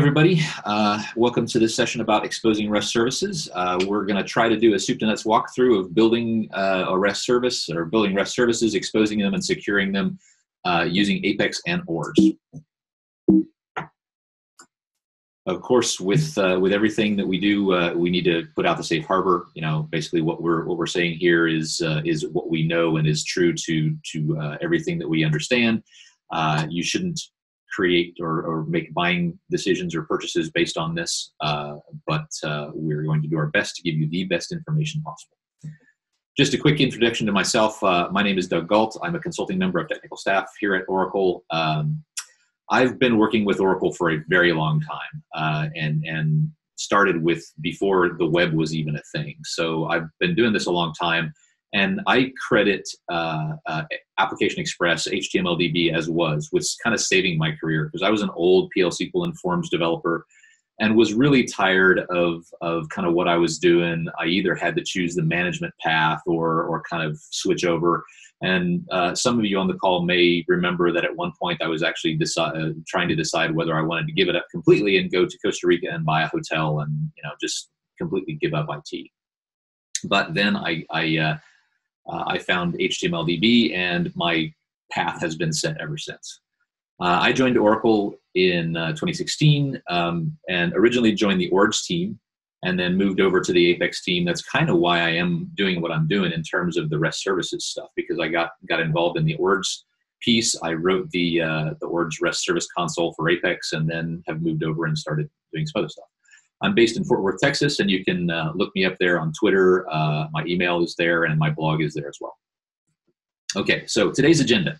everybody. Welcome to this session about exposing REST services. We're going to try to do a soup to nuts walkthrough of building a REST service or building REST services, exposing them and securing them using Apex and ORDS. Of course, with everything that we do, we need to put out the safe harbor. You know, basically what we're saying here is what we know and is true to everything that we understand. You shouldn't create or make buying decisions or purchases based on this, but we're going to do our best to give you the best information possible. Just a quick introduction to myself. My name is Doug Gault. I'm a consulting member of technical staff here at Oracle. I've been working with Oracle for a very long time and started with before the web was even a thing. So I've been doing this a long time. And I credit Application Express, HTMLDB as was kind of saving my career, because I was an old PL SQL and Forms developer and was really tired of kind of what I was doing. I either had to choose the management path or kind of switch over. And some of you on the call may remember that at one point I was actually trying to decide whether I wanted to give it up completely and go to Costa Rica and buy a hotel and just completely give up IT. But then I found HTMLDB, and my path has been set ever since. I joined Oracle in 2016 and originally joined the ORDS team and then moved over to the Apex team. That's kind of why I am doing what I'm doing in terms of the REST services stuff, because I got involved in the ORDS piece. I wrote the ORDS REST service console for Apex and then have moved over and started doing some other stuff. I'm based in Fort Worth, Texas, and you can look me up there on Twitter. My email is there, and my blog is there as well. Okay, so today's agenda.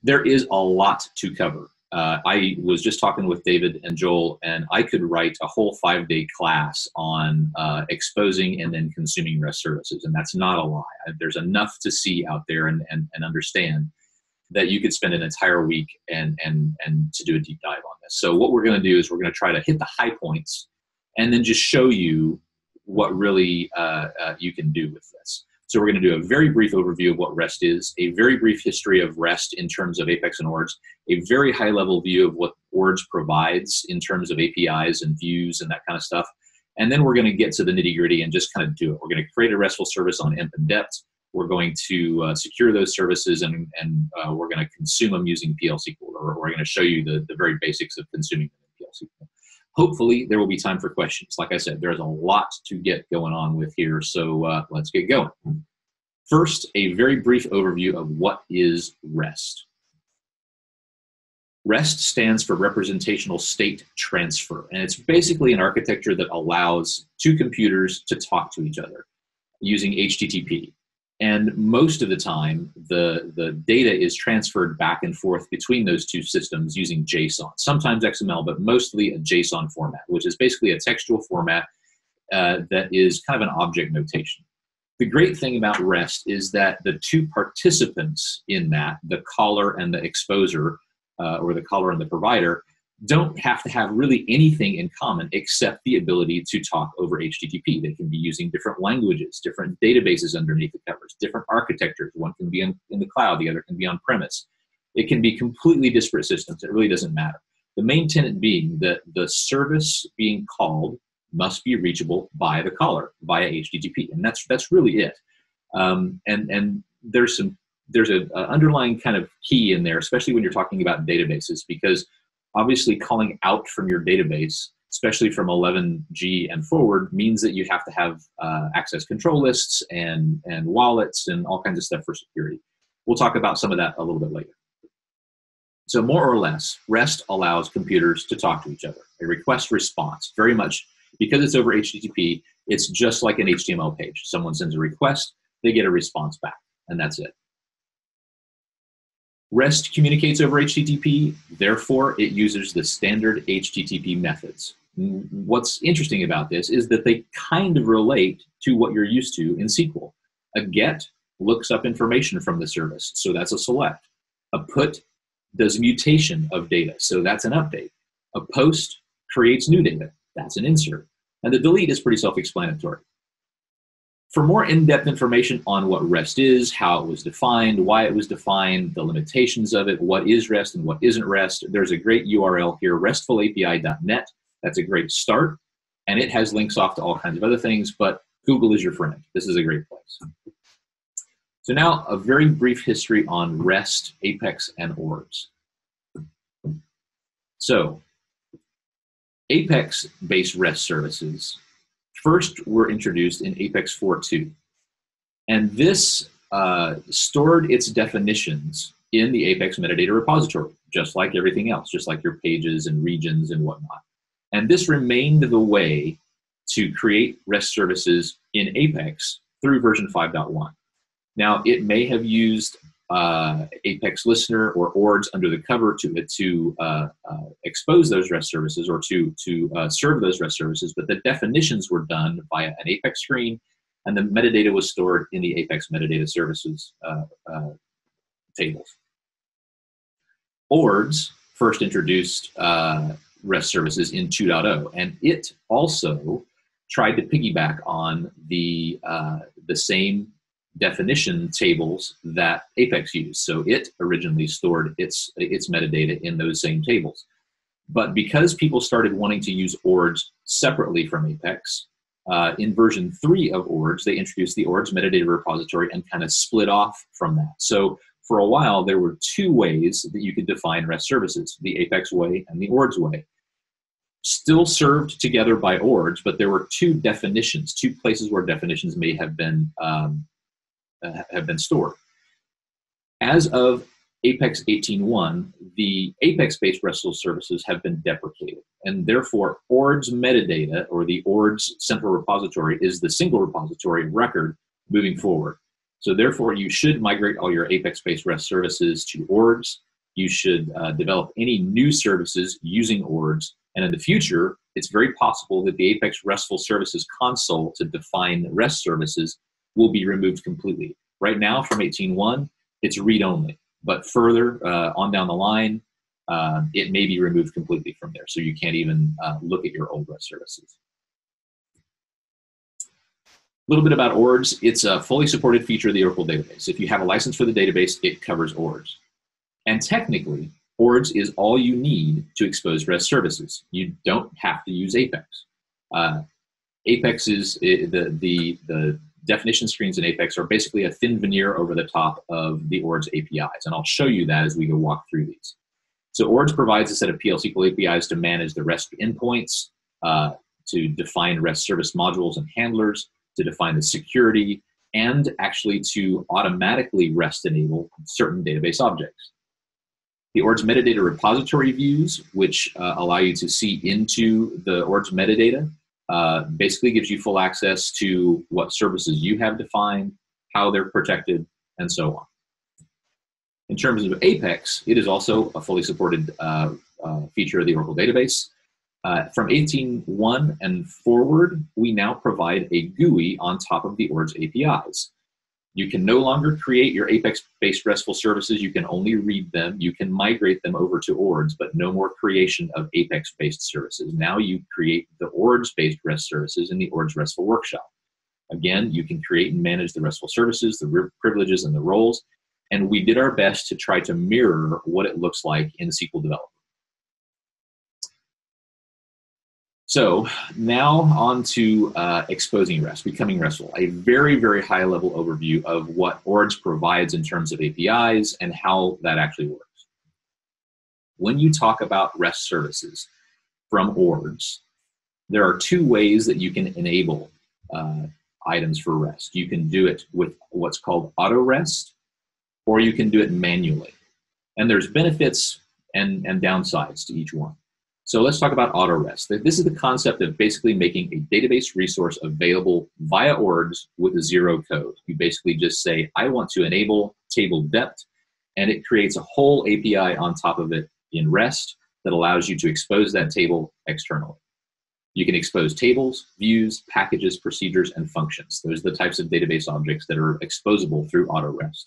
There is a lot to cover. I was just talking with David and Joel, and I could write a whole 5-day class on exposing and then consuming REST services, and that's not a lie. There's enough to see out there and understand that you could spend an entire week and to do a deep dive on this. So what we're going to do is we're going to try to hit the high points and then just show you what really you can do with this. So we're going to do a very brief overview of what REST is, a very brief history of REST in terms of Apex and ORDS, a very high-level view of what ORDS provides in terms of APIs and views and that kind of stuff. And then we're going to get to the nitty-gritty and just kind of do it. We're going to create a RESTful service on emp and dept. We're going to secure those services, and we're going to consume them using PL SQL, or we're going to show you the very basics of consuming them in PL SQL. Hopefully, there will be time for questions. Like I said, there's a lot to get going on with here, so let's get going. First, a very brief overview of what is REST. REST stands for Representational State Transfer, and it's basically an architecture that allows two computers to talk to each other using HTTP. And most of the time, the data is transferred back and forth between those two systems using JSON, sometimes XML, but mostly a JSON format, which is basically a textual format that is kind of an object notation. The great thing about REST is that the two participants in that, the caller and the exposer, or the caller and the provider, don't have to have really anything in common except the ability to talk over HTTP. They can be using different languages, different databases underneath the covers, different architectures. One can be in the cloud, the other can be on premise. It can be completely disparate systems. It really doesn't matter. The main tenet being that the service being called must be reachable by the caller via HTTP, and that's really it. And there's an underlying kind of key in there, especially when you're talking about databases, because obviously calling out from your database, especially from 11G and forward, means that you have to have access control lists and wallets and all kinds of stuff for security. We'll talk about some of that a little bit later. So more or less, REST allows computers to talk to each other. A request response, very much, because it's over HTTP, it's just like an HTML page. Someone sends a request, they get a response back, and that's it. REST communicates over HTTP, therefore it uses the standard HTTP methods. What's interesting about this is that they kind of relate to what you're used to in SQL. A GET looks up information from the service, so that's a select. A PUT does mutation of data, so that's an update. A POST creates new data, that's an insert. And the delete is pretty self-explanatory. For more in-depth information on what REST is, how it was defined, why it was defined, the limitations of it, what is REST and what isn't REST, there's a great URL here, restfulapi.net. That's a great start. And it has links off to all kinds of other things, but Google is your friend. This is a great place. So now a very brief history on REST, Apex, and ORDS. So Apex-based REST services first were introduced in Apex 4.2. And this stored its definitions in the Apex metadata repository, just like everything else, just like your pages and regions and whatnot. And this remained the way to create REST services in Apex through version 5.1. Now, it may have used Apex Listener or ORDS under the cover to expose those REST services or to serve those REST services, but the definitions were done via an Apex screen, and the metadata was stored in the Apex metadata services tables. ORDS first introduced REST services in 2.0, and it also tried to piggyback on the same definition tables that Apex used. So it originally stored its metadata in those same tables. But because people started wanting to use ORDS separately from Apex, in version 3 of ORDS, they introduced the ORDS metadata repository and kind of split off from that. So for a while, there were two ways that you could define REST services, the Apex way and the ORDS way. Still served together by ORDS, but there were two definitions, two places where definitions may have been stored. As of Apex 18.1, the Apex-based RESTful services have been deprecated, and therefore ORDS metadata, or the ORDS central repository, is the single repository of record moving forward. So therefore, you should migrate all your Apex-based REST services to ORDS. You should develop any new services using ORDS, and in the future, it's very possible that the Apex RESTful Services console to define REST services will be removed completely. Right now, from 18.1, it's read-only. But further on down the line, it may be removed completely from there. So you can't even look at your old REST services. A little bit about ORDS. It's a fully supported feature of the Oracle database. If you have a license for the database, it covers ORDS. And technically, ORDS is all you need to expose REST services. You don't have to use Apex. Apex is the definition screens in Apex are basically a thin veneer over the top of the ORDS APIs, and I'll show you that as we go walk through these. So ORDS provides a set of PL/SQL APIs to manage the REST endpoints, to define REST service modules and handlers, to define the security, and actually to automatically REST enable certain database objects. The ORDS metadata repository views, which allow you to see into the ORDS metadata, basically gives you full access to what services you have defined, how they're protected, and so on. In terms of Apex, it is also a fully supported feature of the Oracle database. From 18.1 and forward, we now provide a GUI on top of the ORDS APIs. You can no longer create your Apex-based RESTful services. You can only read them. You can migrate them over to ORDS, but no more creation of Apex-based services. Now you create the ORDS-based REST services in the ORDS RESTful workshop. Again, you can create and manage the RESTful services, the privileges, and the roles. And we did our best to try to mirror what it looks like in SQL Developer. So now on to exposing REST, becoming RESTful, a very, very high-level overview of what ORDS provides in terms of APIs and how that actually works. When you talk about REST services from ORDS, there are two ways that you can enable items for REST. You can do it with what's called AutoREST, or you can do it manually. And there's benefits and downsides to each one. So let's talk about AutoREST. This is the concept of basically making a database resource available via ORDS with zero code. You basically just say, I want to enable table depth, and it creates a whole API on top of it in REST that allows you to expose that table externally. You can expose tables, views, packages, procedures, and functions. Those are the types of database objects that are exposable through AutoREST.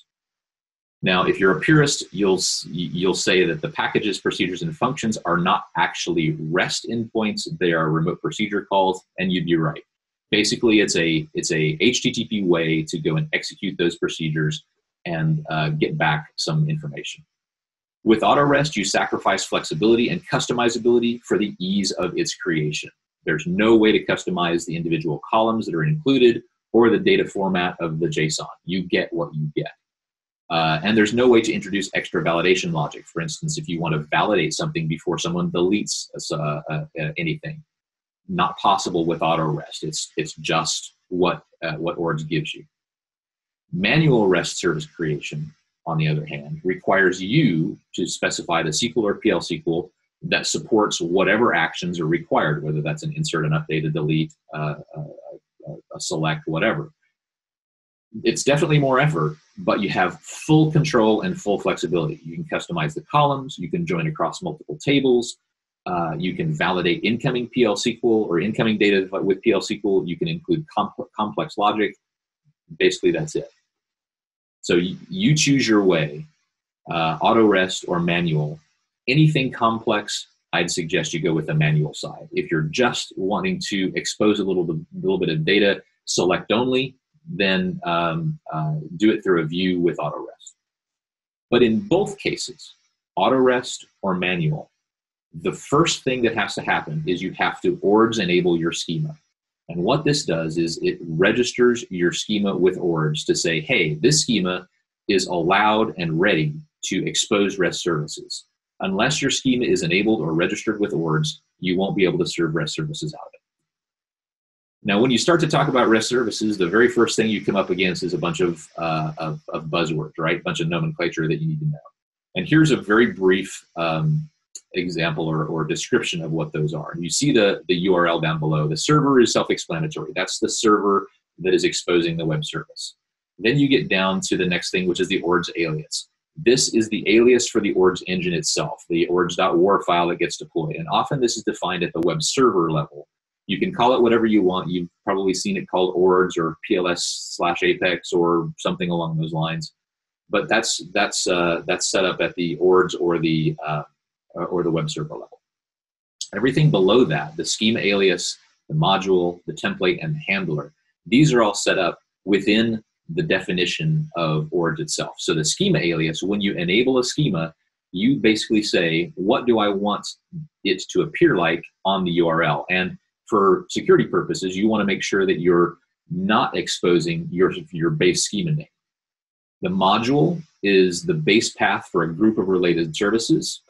Now, if you're a purist, you'll say that the packages, procedures, and functions are not actually REST endpoints. They are remote procedure calls, and you'd be right. Basically, it's a HTTP way to go and execute those procedures and get back some information. With AutoREST, you sacrifice flexibility and customizability for the ease of its creation. There's no way to customize the individual columns that are included or the data format of the JSON. You get what you get. And there's no way to introduce extra validation logic. For instance, if you want to validate something before someone deletes anything, not possible with AutoREST. It's just what ORDS gives you. Manual REST service creation, on the other hand, requires you to specify the SQL or PL SQL that supports whatever actions are required, whether that's an insert, an update, a delete, a select, whatever. It's definitely more effort, but you have full control and full flexibility. You can customize the columns, you can join across multiple tables, you can validate incoming PL SQL or incoming data with PL SQL, you can include complex logic. Basically, that's it. So you choose your way, AutoREST or manual. Anything complex, I'd suggest you go with the manual side. If you're just wanting to expose a little bit of data, select only, then do it through a view with AutoREST. But in both cases, AutoREST or manual, the first thing that has to happen is you have to ORDS enable your schema. And what this does is it registers your schema with ORDS to say, hey, this schema is allowed and ready to expose REST services. Unless your schema is enabled or registered with ORDS, you won't be able to serve REST services out of it. Now, when you start to talk about REST services, the very first thing you come up against is a bunch of buzzwords, right? A bunch of nomenclature that you need to know. And here's a very brief example or description of what those are. You see the URL down below. The server is self-explanatory. That's the server that is exposing the web service. Then you get down to the next thing, which is the ORDS alias. This is the alias for the ORDS engine itself, the ords.war file that gets deployed. And often this is defined at the web server level. You can call it whatever you want. You've probably seen it called ORDS or PLS/Apex or something along those lines. But that's set up at the ORDS or the web server level. Everything below that, the schema alias, the module, the template, and the handler, these are all set up within the definition of ORDS itself. So the schema alias, when you enable a schema, you basically say, what do I want it to appear like on the URL? And for security purposes, you want to make sure that you're not exposing your base schema name. The module is the base path for a group of related services.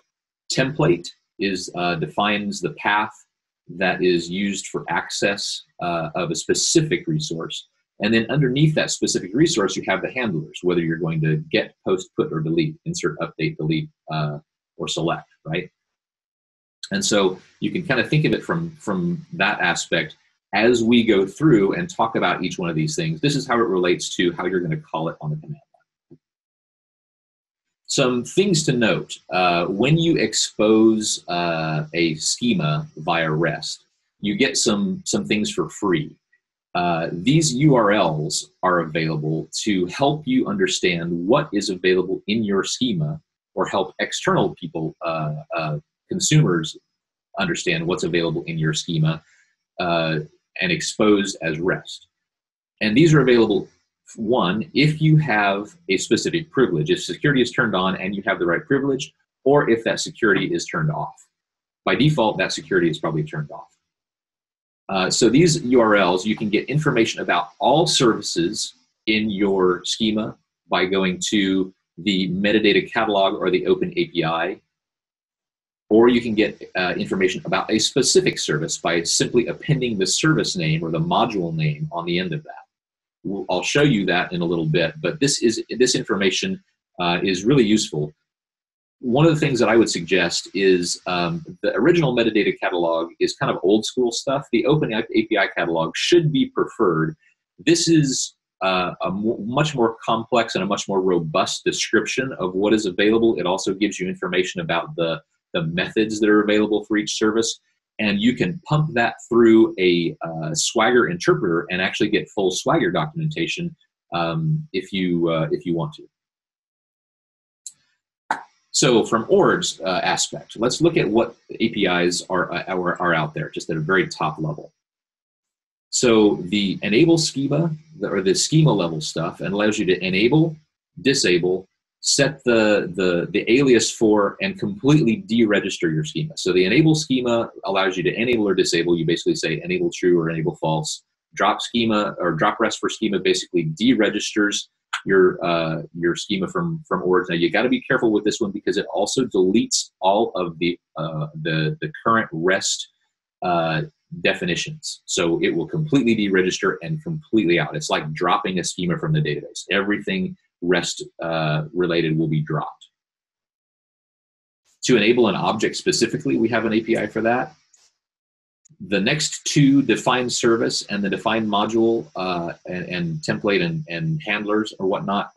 Template defines the path that is used for access of a specific resource. And then underneath that specific resource, you have the handlers, whether you're going to get, post, put, or delete, insert, update, delete, or select, right? And so you can kind of think of it from that aspect. As we go through and talk about each one of these things, this is how it relates to how you're going to call it on the command line. Some things to note. When you expose a schema via REST, you get some things for free. These URLs are available to help you understand what is available in your schema or help external people, consumers, understand what's available in your schema and exposed as REST. And these are available, one, if you have a specific privilege, if security is turned on and you have the right privilege, or if that security is turned off. By default, that security is probably turned off. So these URLs, you can get information about all services in your schema by going to the metadata catalog or the open API, or you can get information about a specific service by simply appending the service name or the module name on the end of that. I'll show you that in a little bit, but this information is really useful. One of the things that I would suggest is the original metadata catalog is kind of old school stuff. The open API catalog should be preferred. This is much more complex and a much more robust description of what is available. It also gives you information about the methods that are available for each service. And you can pump that through a Swagger interpreter and actually get full Swagger documentation if you want to. So from ORDS aspect, let's look at what APIs are out there, just at a very top level. So the enable schema, or the schema level stuff, and allows you to enable, disable, set the alias for and completely deregister your schema. So the enable schema allows you to enable or disable. You basically say enable true or enable false. Drop schema or drop rest for schema basically deregisters your schema from ORDS. Now you got to be careful with this one because it also deletes all of the current REST definitions. So it will completely deregister and completely out. It's like dropping a schema from the database. Everything REST related will be dropped. To enable an object specifically, we have an API for that. The next two, define service and the define module and template and handlers or whatnot,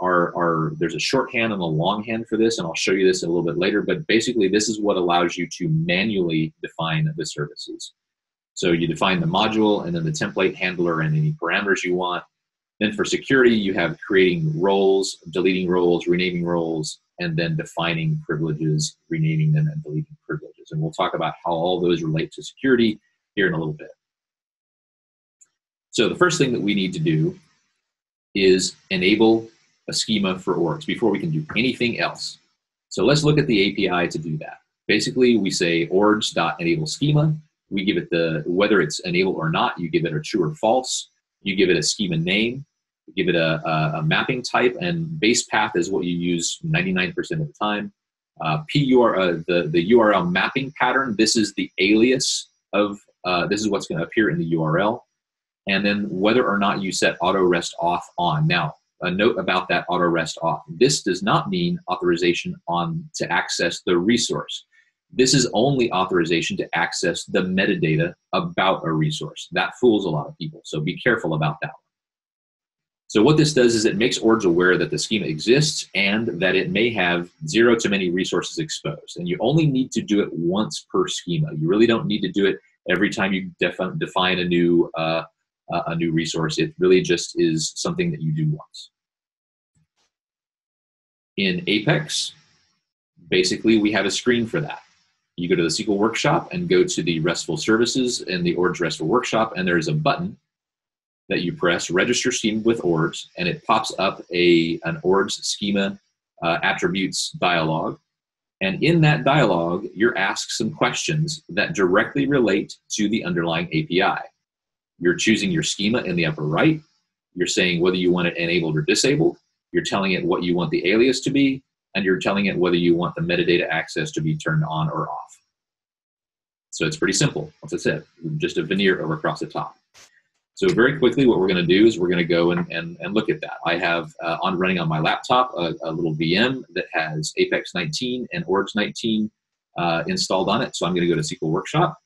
there's a shorthand and a longhand for this, and I'll show you this a little bit later, but basically this is what allows you to manually define the services. So you define the module and then the template handler and any parameters you want. Then for security, you have creating roles, deleting roles, renaming roles, and then defining privileges, renaming them, and deleting privileges. And we'll talk about how all those relate to security here in a little bit. So the first thing that we need to do is enable a schema for ORDS before we can do anything else. So let's look at the API to do that. Basically, we say ords.enable schema. We give it whether it's enable or not, you give it a true or false. You give it a schema name. Give it a mapping type, and base path is what you use 99% of the time. The URL mapping pattern, this is the alias of, this is what's going to appear in the URL. And then whether or not you set AutoREST off on. Now, a note about that AutoREST off. This does not mean authorization on to access the resource. This is only authorization to access the metadata about a resource. That fools a lot of people, so be careful about that. So what this does is it makes ORDS aware that the schema exists and that it may have 0 to many resources exposed. And you only need to do it once per schema. You really don't need to do it every time you define a new resource. It really just is something that you do once. In Apex, basically we have a screen for that. You go to the SQL Workshop and go to the RESTful services in the ORDS RESTful Workshop, and there's a button that you press, register schema with ORDS, and it pops up an ORDS schema attributes dialog. And in that dialog, you're asked some questions that directly relate to the underlying API. You're choosing your schema in the upper right. You're saying whether you want it enabled or disabled. You're telling it what you want the alias to be, and you're telling it whether you want the metadata access to be turned on or off. So it's pretty simple. That's it. Just a veneer over across the top. So very quickly, what we're going to do is we're going to go and look at that. I have running on my laptop a little VM that has Apex 19 and ORDS 19 installed on it. So I'm going to go to SQL Workshop,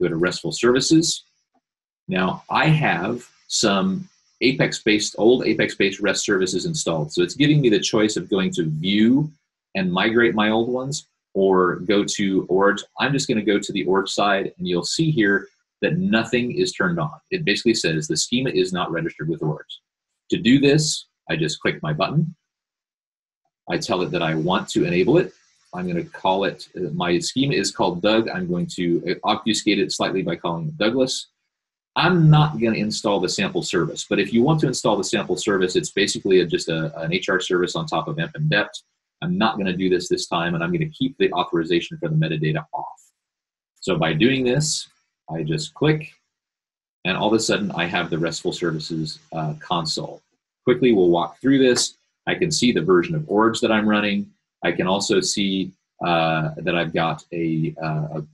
go to RESTful Services. Now I have some old Apex-based REST services installed. So it's giving me the choice of going to view and migrate my old ones or go to ORDS. I'm just going to go to the ORDS side, and you'll see here that nothing is turned on. It basically says the schema is not registered with ORDS. To do this, I just click my button. I tell it that I want to enable it. I'm going to call it, my schema is called Doug. I'm going to obfuscate it slightly by calling it Douglas. I'm not going to install the sample service, but if you want to install the sample service, it's basically just an HR service on top of emp and dept. I'm not going to do this time, and I'm going to keep the authorization for the metadata off. So by doing this, I just click, and all of a sudden I have the RESTful Services console. Quickly, we'll walk through this. I can see the version of ORDS that I'm running. I can also see that I've got a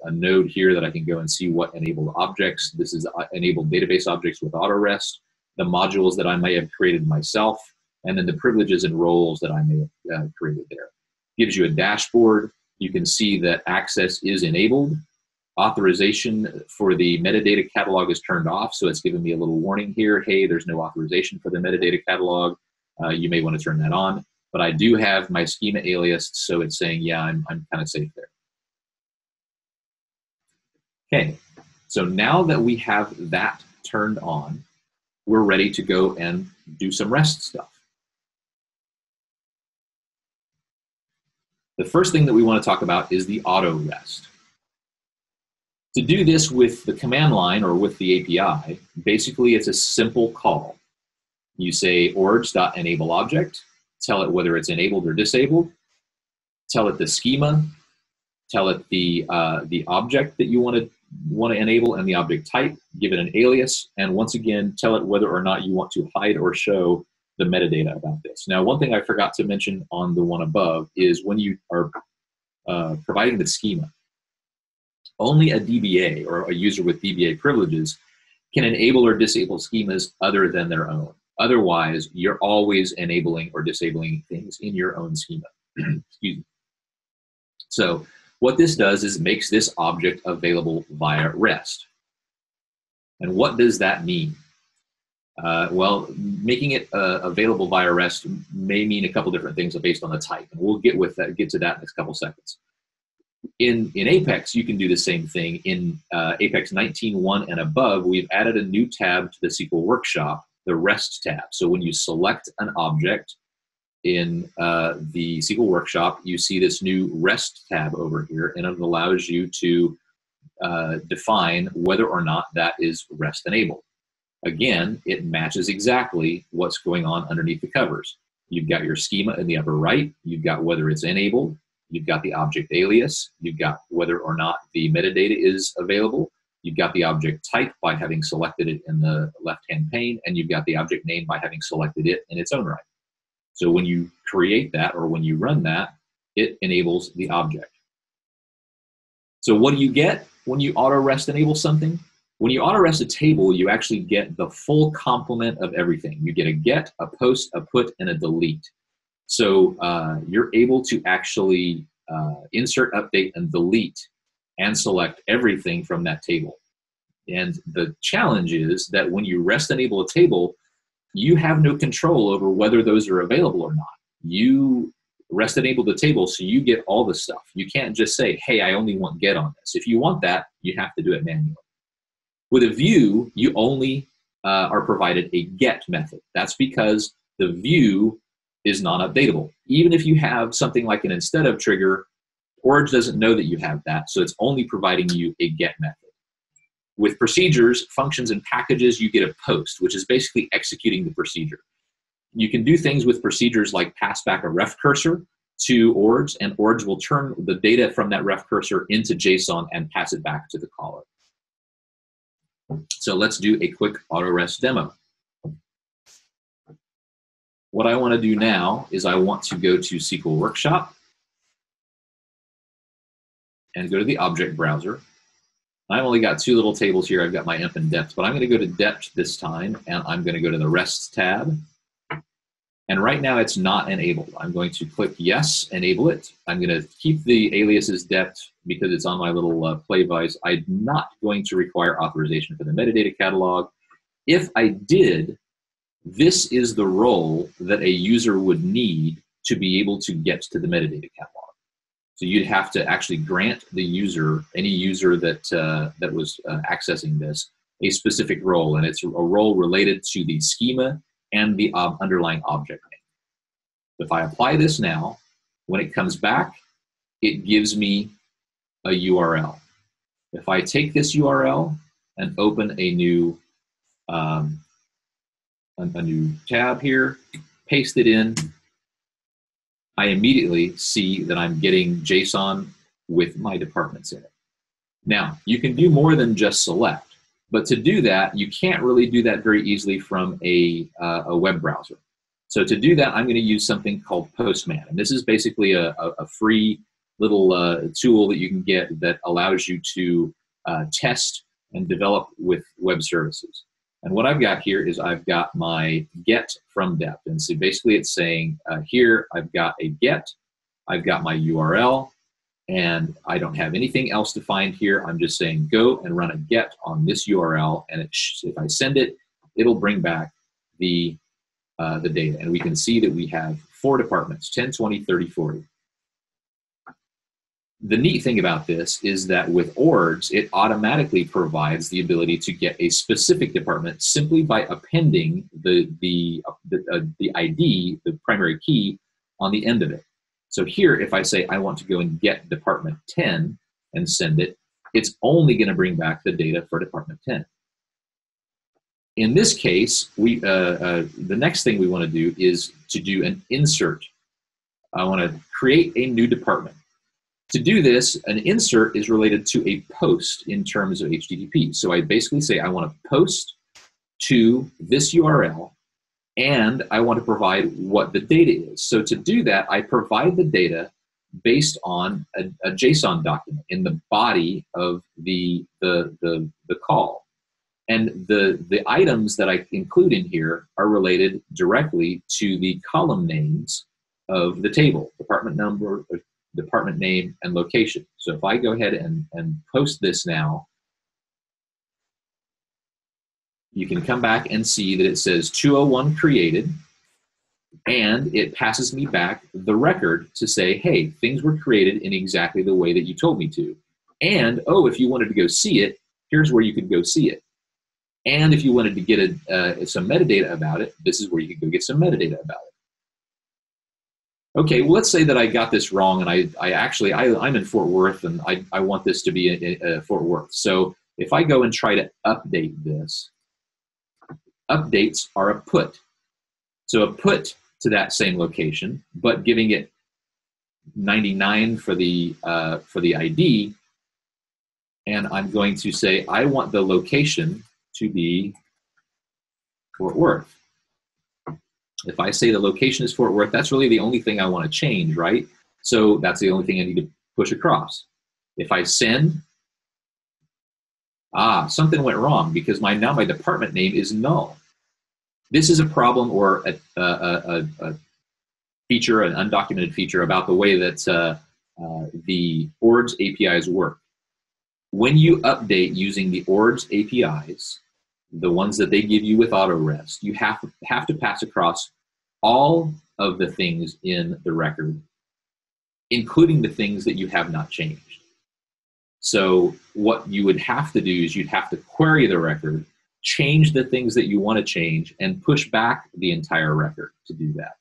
node here that I can go and see what enabled objects. This is enabled database objects with AutoREST, the modules that I may have created myself, and then the privileges and roles that I may have created there. Gives you a dashboard. You can see that access is enabled. Authorization for the metadata catalog is turned off, so it's giving me a little warning here. Hey, there's no authorization for the metadata catalog. You may want to turn that on. But I do have my schema alias, so it's saying, yeah, I'm kind of safe there. Okay, so now that we have that turned on, we're ready to go and do some REST stuff. The first thing that we want to talk about is the AutoREST. To do this with the command line or with the API, basically it's a simple call. You say ords.enableObject, tell it whether it's enabled or disabled, tell it the schema, tell it the object that you want to enable and the object type, give it an alias, and once again, tell it whether or not you want to hide or show the metadata about this. Now, one thing I forgot to mention on the one above is when you are providing the schema, only a DBA or a user with DBA privileges can enable or disable schemas other than their own. Otherwise, you're always enabling or disabling things in your own schema. Excuse me. So what this does is it makes this object available via REST. And what does that mean? Well, making it available via REST may mean a couple different things based on the type, and we'll get to that in a couple seconds. In Apex, you can do the same thing. In Apex 19.1 and above, we've added a new tab to the SQL Workshop, the REST tab. So when you select an object in the SQL Workshop, you see this new REST tab over here, and it allows you to define whether or not that is REST enabled. Again, it matches exactly what's going on underneath the covers. You've got your schema in the upper right, you've got whether it's enabled, you've got the object alias, you've got whether or not the metadata is available, you've got the object type by having selected it in the left-hand pane, and you've got the object name by having selected it in its own right. So when you create that or when you run that, it enables the object. So what do you get when you auto-REST enable something? When you auto-REST a table, you actually get the full complement of everything. You get a get, a post, a put, and a delete. So you're able to actually insert, update, and delete and select everything from that table. And the challenge is that when you REST enable a table, you have no control over whether those are available or not. You REST enable the table, so you get all the stuff. You can't just say, hey, I only want get on this. If you want that, you have to do it manually. With a view, you only are provided a get method. That's because the view is non-updatable. Even if you have something like an instead of trigger, ORDS doesn't know that you have that, so it's only providing you a get method. With procedures, functions, and packages, you get a post, which is basically executing the procedure. You can do things with procedures like pass back a ref cursor to ORDS, and ORDS will turn the data from that ref cursor into JSON and pass it back to the caller. So let's do a quick AutoREST demo. What I want to do now is I want to go to SQL Workshop and go to the object browser. I've only got two little tables here. I've got my emp and depth, but I'm going to go to depth this time, and I'm going to go to the REST tab. And right now it's not enabled. I'm going to click yes, enable it. I'm going to keep the aliases depth because it's on my little play device. I'm not going to require authorization for the metadata catalog. If I did, this is the role that a user would need to be able to get to the metadata catalog. So you'd have to actually grant the user, any user that, that was accessing this, a specific role, and it's a role related to the schema and the underlying object name. If I apply this now, when it comes back, it gives me a URL. If I take this URL and open a new tab here, paste it in, I immediately see that I'm getting JSON with my departments in it. Now, you can do more than just select, but to do that, you can't really do that very easily from a web browser. So to do that, I'm going to use something called Postman. And this is basically a free little tool that you can get that allows you to test and develop with web services. And what I've got here is I've got my get from depth. And so basically it's saying here I've got a get, I've got my URL, and I don't have anything else defined here. I'm just saying go and run a get on this URL, and if I send it, it'll bring back the data. And we can see that we have 4 departments, 10, 20, 30, 40. The neat thing about this is that with ORDS, it automatically provides the ability to get a specific department simply by appending the ID, the primary key, on the end of it. So here, if I say I want to go and get department 10 and send it, it's only going to bring back the data for department 10. In this case, the next thing we want to do is to do an insert. I want to create a new department. To do this, an insert is related to a post in terms of HTTP. So I basically say I want to post to this URL, and I want to provide what the data is. So to do that, I provide the data based on a JSON document in the body of the call. And the items that I include in here are related directly to the column names of the table: department number, department name, and location. So if I go ahead and post this now, you can come back and see that it says 201 created, and it passes me back the record to say, hey, things were created in exactly the way that you told me to. And, oh, if you wanted to go see it, here's where you could go see it. And if you wanted to get some metadata about it, this is where you could go get some metadata about it. Okay, well, let's say that I got this wrong, and I'm in Fort Worth, and I want this to be a Fort Worth. So if I go and try to update this, updates are a put. So a put to that same location, but giving it 99 for the ID, and I'm going to say I want the location to be Fort Worth. If I say the location is Fort Worth, that's really the only thing I want to change, right? So that's the only thing I need to push across. If I send, something went wrong because now my department name is null. This is a problem or a feature, an undocumented feature about the way that the ORDS APIs work. When you update using the ORDS APIs, the ones that they give you with AutoREST, you have to pass across all of the things in the record, including the things that you have not changed. So what you would have to do is you'd have to query the record, change the things that you want to change, and push back the entire record to do that.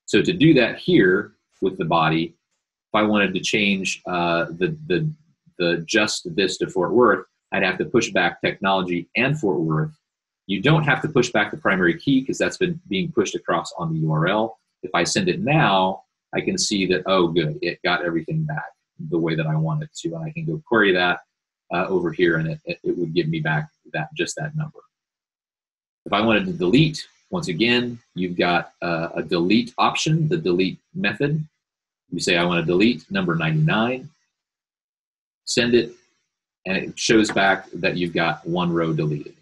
So to do that here with the body, if I wanted to change the just this to Fort Worth, I'd have to push back technology and Fort Worth. You don't have to push back the primary key because that's been being pushed across on the URL. If I send it now, I can see that, oh, good, it got everything back the way that I want it to. And I can go query that over here, and it would give me back just that number. If I wanted to delete, once again, you've got a delete option, the delete method. You say, I want to delete number 99. Send it, and it shows back that you've got one row deleted.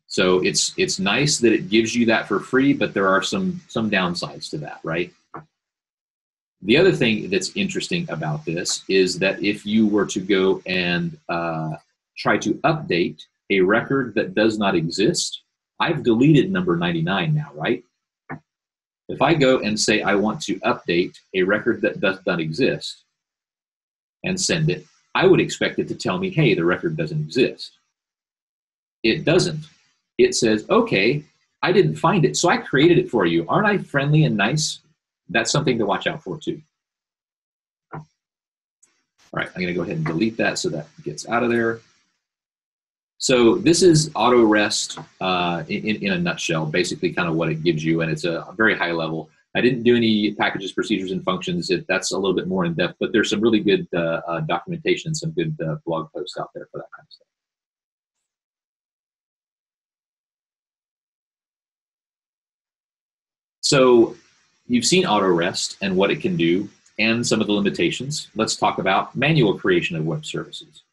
So it's nice that it gives you that for free, but there are some downsides to that, right? The other thing that's interesting about this is that if you were to go and try to update a record that does not exist, I've deleted number 99 now, right? If I go and say I want to update a record that does not exist and send it, I would expect it to tell me, hey, the record doesn't exist. It doesn't. It says, okay, I didn't find it, so I created it for you. Aren't I friendly and nice? That's something to watch out for too. All right, I'm gonna go ahead and delete that so that gets out of there. So this is AutoREST in a nutshell, basically kind of what it gives you, and it's a very high level. I didn't do any packages, procedures, and functions. That's a little bit more in depth, but there's some really good documentation, some good blog posts out there for that kind of stuff. So you've seen AutoREST and what it can do and some of the limitations. Let's talk about manual creation of web services.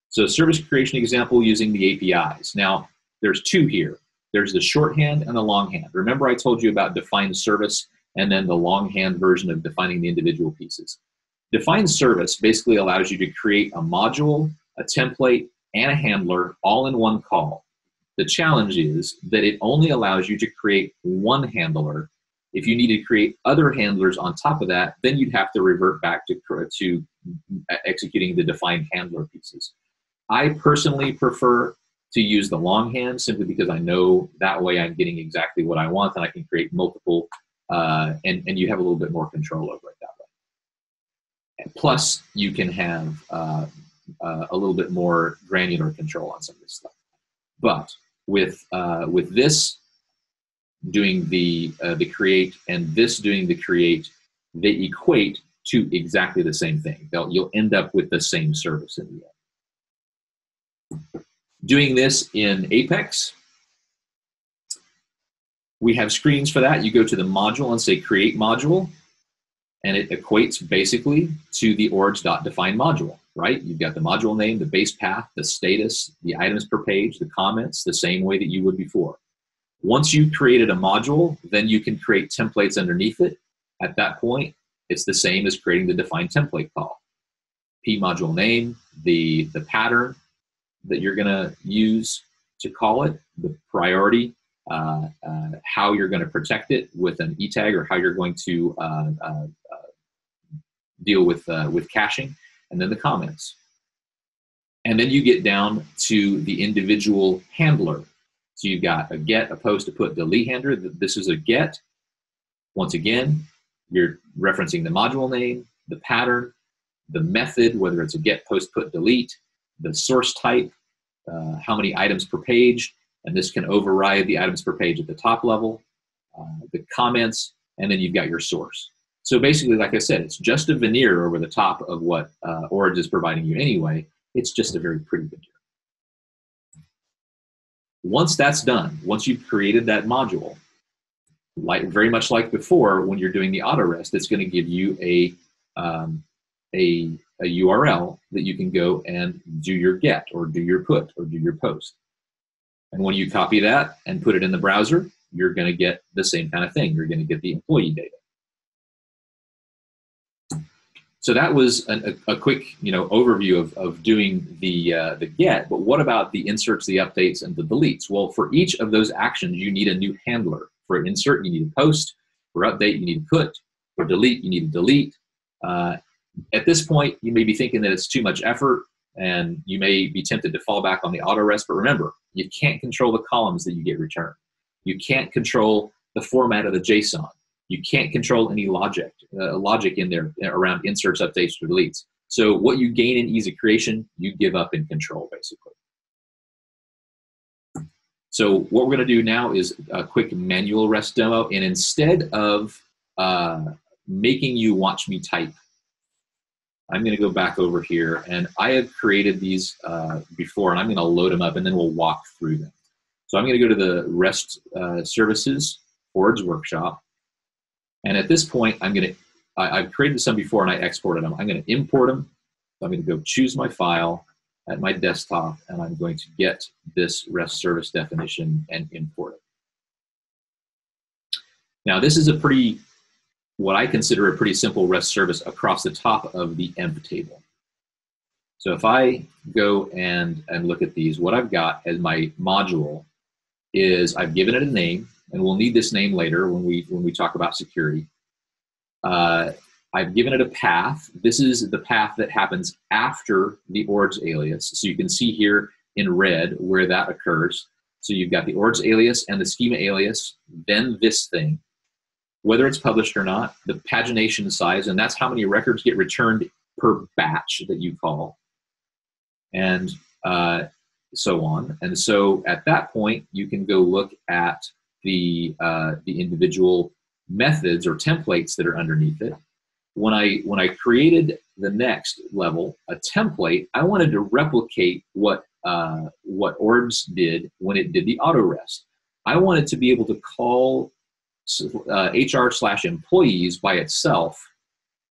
So service creation example using the APIs. Now, there's two here. There's the shorthand and the longhand. Remember I told you about define service and then the longhand version of defining the individual pieces. Define service basically allows you to create a module, a template, and a handler all in one call. The challenge is that it only allows you to create one handler. If you need to create other handlers on top of that, then you'd have to revert back to executing the defined handler pieces. I personally prefer to use the longhand simply because I know that way I'm getting exactly what I want and I can create multiple, and you have a little bit more control over it that way. And plus, you can have a little bit more granular control on some of this stuff. But with this doing the create and this doing the create, they equate to exactly the same thing. You'll end up with the same service in the end. Doing this in Apex, we have screens for that. You go to the module and say create module, and it equates basically to the ords.define module, right? You've got the module name, the base path, the status, the items per page, the comments, the same way that you would before. Once you've created a module, then you can create templates underneath it. At that point, it's the same as creating the define template call. P module name, the pattern that you're going to use to call it, the priority, how you're going to protect it with an E tag, or how you're going to deal with caching, and then the comments. And then you get down to the individual handler. So you've got a get, a post, a put, delete handler. This is a get. Once again, you're referencing the module name, the pattern, the method, whether it's a get, post, put, delete, the source type, how many items per page, and this can override the items per page at the top level, the comments, and then you've got your source. So basically, like I said, it's just a veneer over the top of what ORDS is providing you anyway. It's just a very pretty veneer. Once that's done, once you've created that module, very much like before, when you're doing the AutoREST, it's going to give you a URL that you can go and do your get, or do your put, or do your post. And when you copy that and put it in the browser, you're going to get the same kind of thing. You're going to get the employee data. So that was a quick, overview of doing the get. But what about the inserts, the updates, and the deletes? Well, for each of those actions, you need a new handler. For insert, you need a post. For update, you need a put. For delete, you need a delete. At this point, you may be thinking that it's too much effort, and you may be tempted to fall back on the AutoREST. But remember, you can't control the columns that you get returned. You can't control the format of the JSON. You can't control any logic in there around inserts, updates, or deletes. So what you gain in ease of creation, you give up in control, basically. So what we're going to do now is a quick manual REST demo. And instead of making you watch me type, I'm going to go back over here. And I have created these before, and I'm going to load them up, and then we'll walk through them. So I'm going to go to the REST services ORDS workshop. And at this point, I've created some before and I exported them. I'm going to import them. So I'm going to go choose my file at my desktop, and I'm going to get this REST service definition and import it. Now, this is what I consider a pretty simple REST service across the top of the env table. So if I go and look at these, what I've got as my module is I've given it a name, and we'll need this name later when we talk about security. I've given it a path. This is the path that happens after the ORDS alias. So you can see here in red where that occurs. So you've got the ORDS alias and the schema alias, then this thing, whether it's published or not, the pagination size, and that's how many records get returned per batch that you call, and so on. And so at that point, you can go look at the individual methods or templates that are underneath it. When I created the next level, a template, I wanted to replicate what ORDS did when it did the AutoREST. I wanted to be able to call HR/employees by itself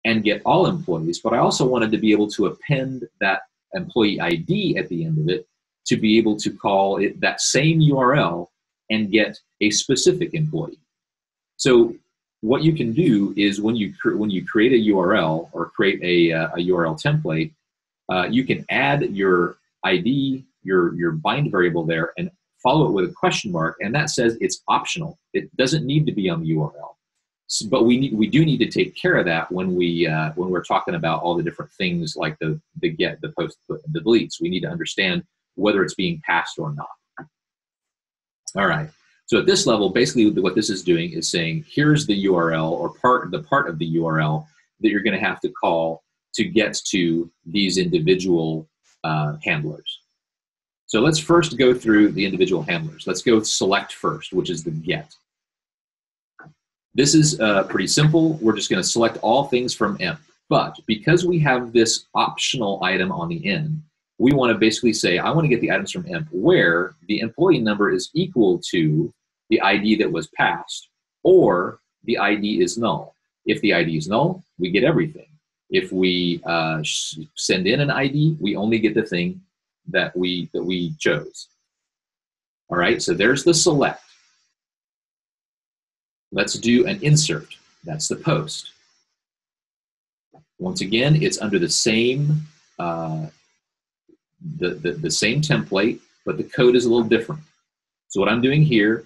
and get all employees, but I also wanted to be able to append that employee ID at the end of it to be able to call it that same URL and get a specific employee. So what you can do is when you create a URL or create a URL template, you can add your ID, your bind variable there, and follow it with a question mark, and that says it's optional. It doesn't need to be on the URL. So, but we do need to take care of that when we're talking about all the different things like the get, the post, the deletes. We need to understand whether it's being passed or not. All right. So at this level, basically what this is doing is saying, here's the URL or the part of the URL that you're going to have to call to get to these individual handlers. So let's first go through the individual handlers. Let's go select first, which is the get. This is pretty simple. We're just going to select all things from emp. But because we have this optional item on the end, we want to basically say, I want to get the items from emp where the employee number is equal to the ID that was passed, or the ID is null. If the ID is null, we get everything. If we send in an ID, we only get the thing that we chose. All right, so there's the select. Let's do an insert. That's the post. Once again, it's under the same the same template, but the code is a little different. So what I'm doing here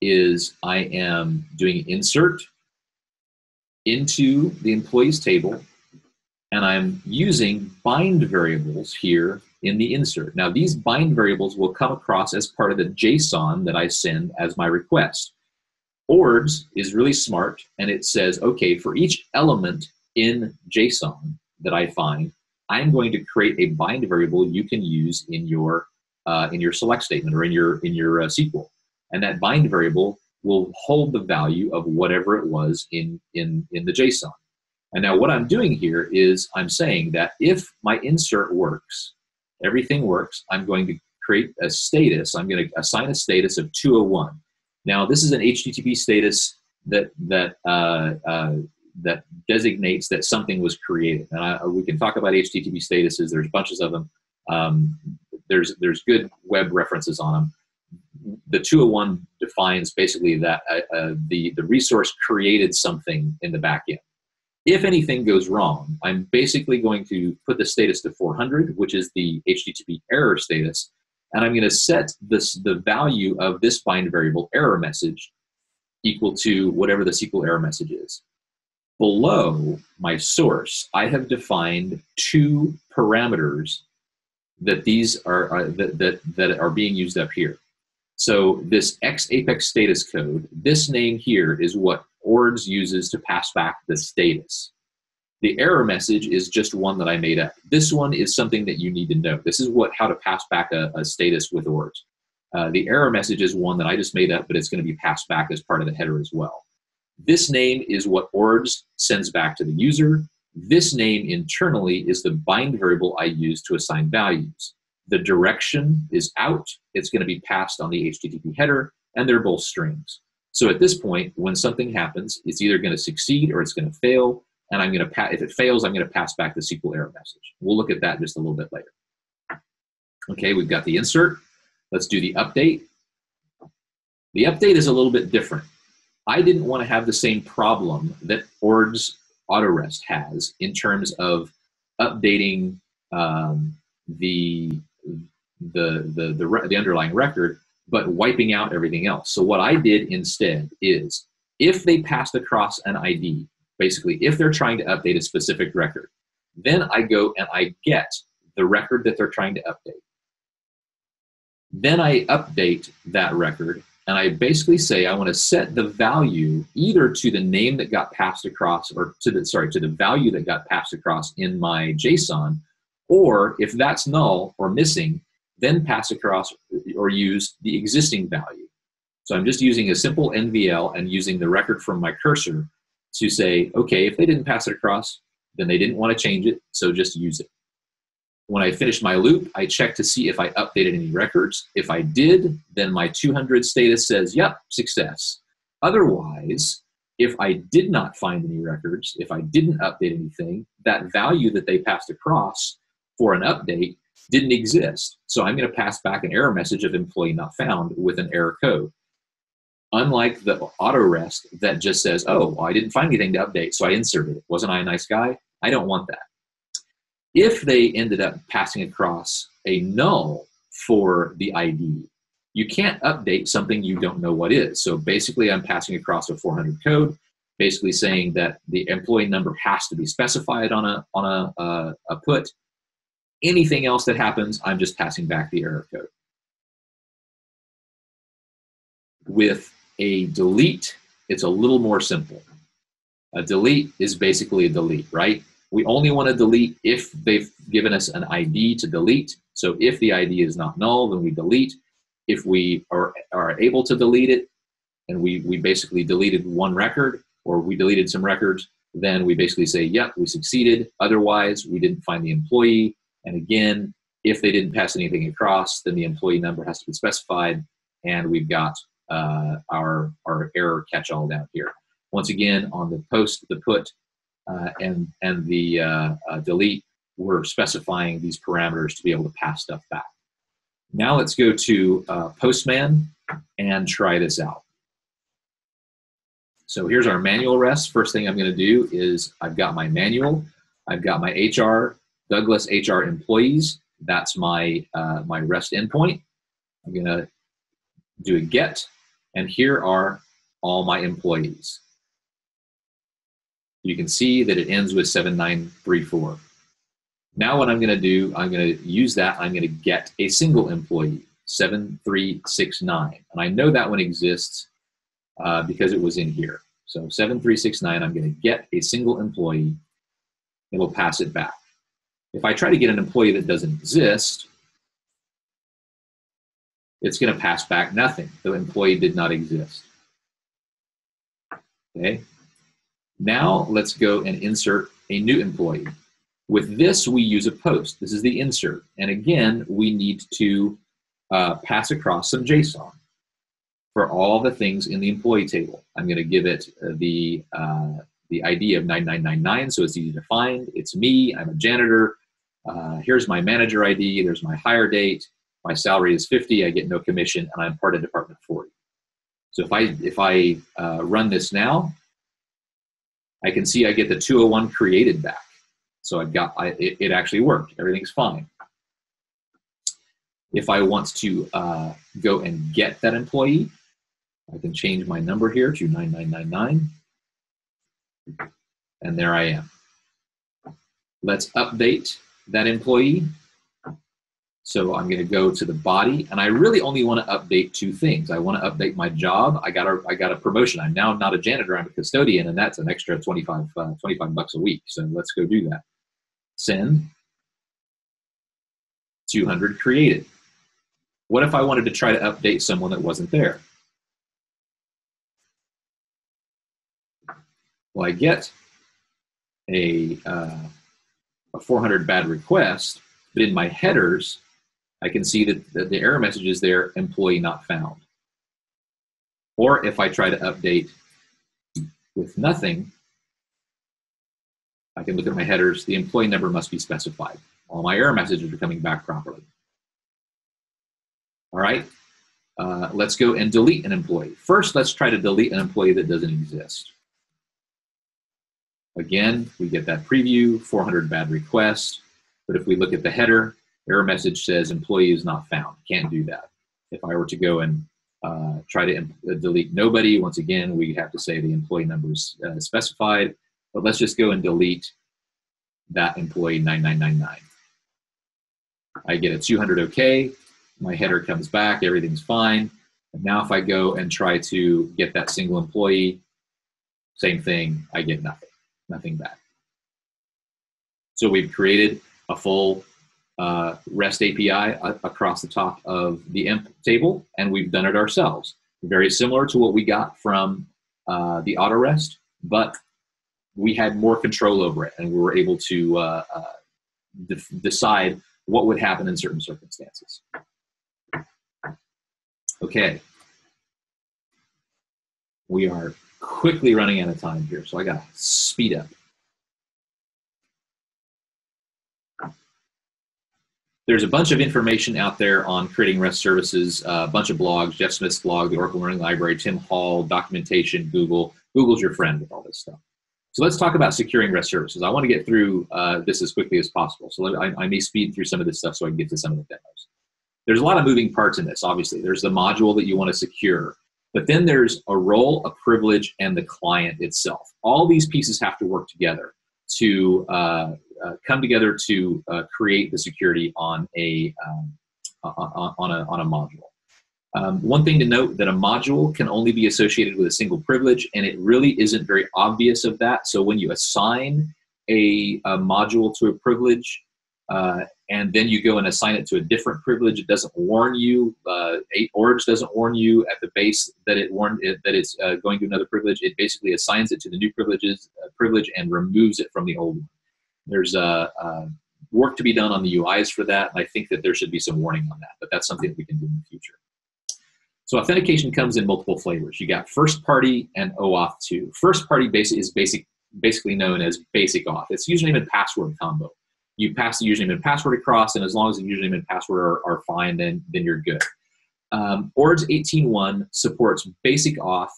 is I am doing insert into the employees table, and I'm using bind variables here in the insert. Now these bind variables will come across as part of the JSON that I send as my request. ORDS is really smart, and it says, okay, for each element in JSON that I find, I'm going to create a bind variable you can use in your select statement or in your SQL, and that bind variable will hold the value of whatever it was in the JSON. And now what I'm doing here is I'm saying that if my insert works, everything works, I'm going to create a status. I'm going to assign a status of 201. Now this is an HTTP status that designates that something was created. And we can talk about HTTP statuses. There's bunches of them. There's good web references on them. The 201 defines basically that the resource created something in the back end. If anything goes wrong, I'm basically going to put the status to 400, which is the HTTP error status, and I'm going to set the value of this bind variable error message equal to whatever the SQL error message is. Below my source, I have defined two parameters that these are that are being used up here. So this XApex status code, this name here is what ORDS uses to pass back the status. The error message is just one that I made up. This one is something that you need to know. This is how to pass back a status with ORDS. The error message is one that I just made up, but it's going to be passed back as part of the header as well. This name is what ORDS sends back to the user. This name internally is the bind variable I use to assign values. The direction is out. It's going to be passed on the HTTP header, and they're both strings. So at this point, when something happens, it's either going to succeed or it's going to fail. And I'm going to if it fails, I'm going to pass back the SQL error message. We'll look at that just a little bit later. Okay, we've got the insert. Let's do the update. The update is a little bit different. I didn't want to have the same problem that ORDS AutoREST has in terms of updating the underlying record, but wiping out everything else. So what I did instead is, if they passed across an ID, basically if they're trying to update a specific record, then I go and I get the record that they're trying to update. Then I update that record, and I basically say I want to set the value either to the name that got passed across, or to the value that got passed across in my JSON, or if that's null or missing, then pass across or use the existing value. So I'm just using a simple NVL and using the record from my cursor to say, okay, if they didn't pass it across, then they didn't want to change it, so just use it. When I finish my loop, I check to see if I updated any records. If I did, then my 200 status says, yep, success. Otherwise, if I did not find any records, if I didn't update anything, that value that they passed across for an update didn't exist. So I'm going to pass back an error message of employee not found with an error code. Unlike the AutoREST that just says, oh, well, I didn't find anything to update, so I inserted it. Wasn't I a nice guy? I don't want that. If they ended up passing across a null for the ID, you can't update something you don't know what is. So basically, I'm passing across a 400 code, basically saying that the employee number has to be specified on a put. Anything else that happens, I'm just passing back the error code. With a delete, it's a little more simple. A delete is basically a delete, right? We only want to delete if they've given us an ID to delete. So if the ID is not null, then we delete. If we are able to delete it, and we basically deleted one record, or we deleted some records, then we basically say, yep, we succeeded. Otherwise, we didn't find the employee. And again, if they didn't pass anything across, then the employee number has to be specified, and we've got our error catch-all down here. Once again, on the post, the put, and the delete, we're specifying these parameters to be able to pass stuff back. Now let's go to Postman and try this out. So here's our manual REST. First thing I'm going to do is I've got my manual. I've got my HR, Douglas HR employees. That's my, my REST endpoint. I'm going to do a get, and here are all my employees. You can see that it ends with 7934. Now what I'm going to do, I'm going to use that. I'm going to get a single employee, 7369. And I know that one exists because it was in here. So 7369, I'm going to get a single employee. It'll pass it back. If I try to get an employee that doesn't exist, it's going to pass back nothing. The employee did not exist. Okay. Now let's go and insert a new employee. With this, we use a post. This is the insert. And again, we need to pass across some JSON for all the things in the employee table. I'm going to give it the ID of 9999, so it's easy to find. It's me. I'm a janitor. Here's my manager ID. There's my hire date. My salary is 50. I get no commission, and I'm part of Department 40. So if I run this now, I can see I get the 201 created back. So I've got it actually worked. Everything's fine. If I want to go and get that employee, I can change my number here to 9999, and there I am. Let's update that employee. So I'm going to go to the body, and I really only want to update two things. I want to update my job. I got a promotion. I'm now not a janitor. I'm a custodian, and that's an extra 25 bucks a week. So let's go do that. Send. 200 created. What if I wanted to try to update someone that wasn't there? Well, I get a 400 bad request, but in my headers, I can see that the error message is there, employee not found. Or if I try to update with nothing, I can look at my headers, the employee number must be specified. All my error messages are coming back properly. All right, let's go and delete an employee. First, let's try to delete an employee that doesn't exist. Again, we get that preview, 400 bad requests. But if we look at the header, error message says employee is not found. Can't do that. If I were to go and try to delete nobody, once again, we have to say the employee number is specified. But let's just go and delete that employee 9999. I get a 200 OK. My header comes back. Everything's fine. And now if I go and try to get that single employee, same thing. I get nothing. Nothing back. So we've created a full REST API across the top of the emp table, and we've done it ourselves. Very similar to what we got from the AutoREST, but we had more control over it, and we were able to decide what would happen in certain circumstances. Okay. We are quickly running out of time here, so I got to speed up. There's a bunch of information out there on creating REST services, a bunch of blogs, Jeff Smith's blog, the Oracle Learning Library, Tim Hall, documentation, Google. Google's your friend with all this stuff. So let's talk about securing REST services. I want to get through this as quickly as possible. So I may speed through some of this stuff so I can get to some of the demos. There's a lot of moving parts in this, obviously. There's the module that you want to secure. But then there's a role, a privilege, and the client itself. All these pieces have to work together to come together to create the security on a module. One thing to note, that a module can only be associated with a single privilege, and it really isn't very obvious of that. So when you assign a module to a privilege, and then you go and assign it to a different privilege. It doesn't warn you. ORDS doesn't warn you at the base that it's going to another privilege. It basically assigns it to the new privilege and removes it from the old one. There's work to be done on the UIs for that, and I think that there should be some warning on that, but that's something that we can do in the future. So authentication comes in multiple flavors. You got first party and OAuth 2. First party is basically known as basic auth. It's username and password combo. You pass the username and password across, and as long as the username and password are fine, then you're good. ORDS 18.1 supports basic auth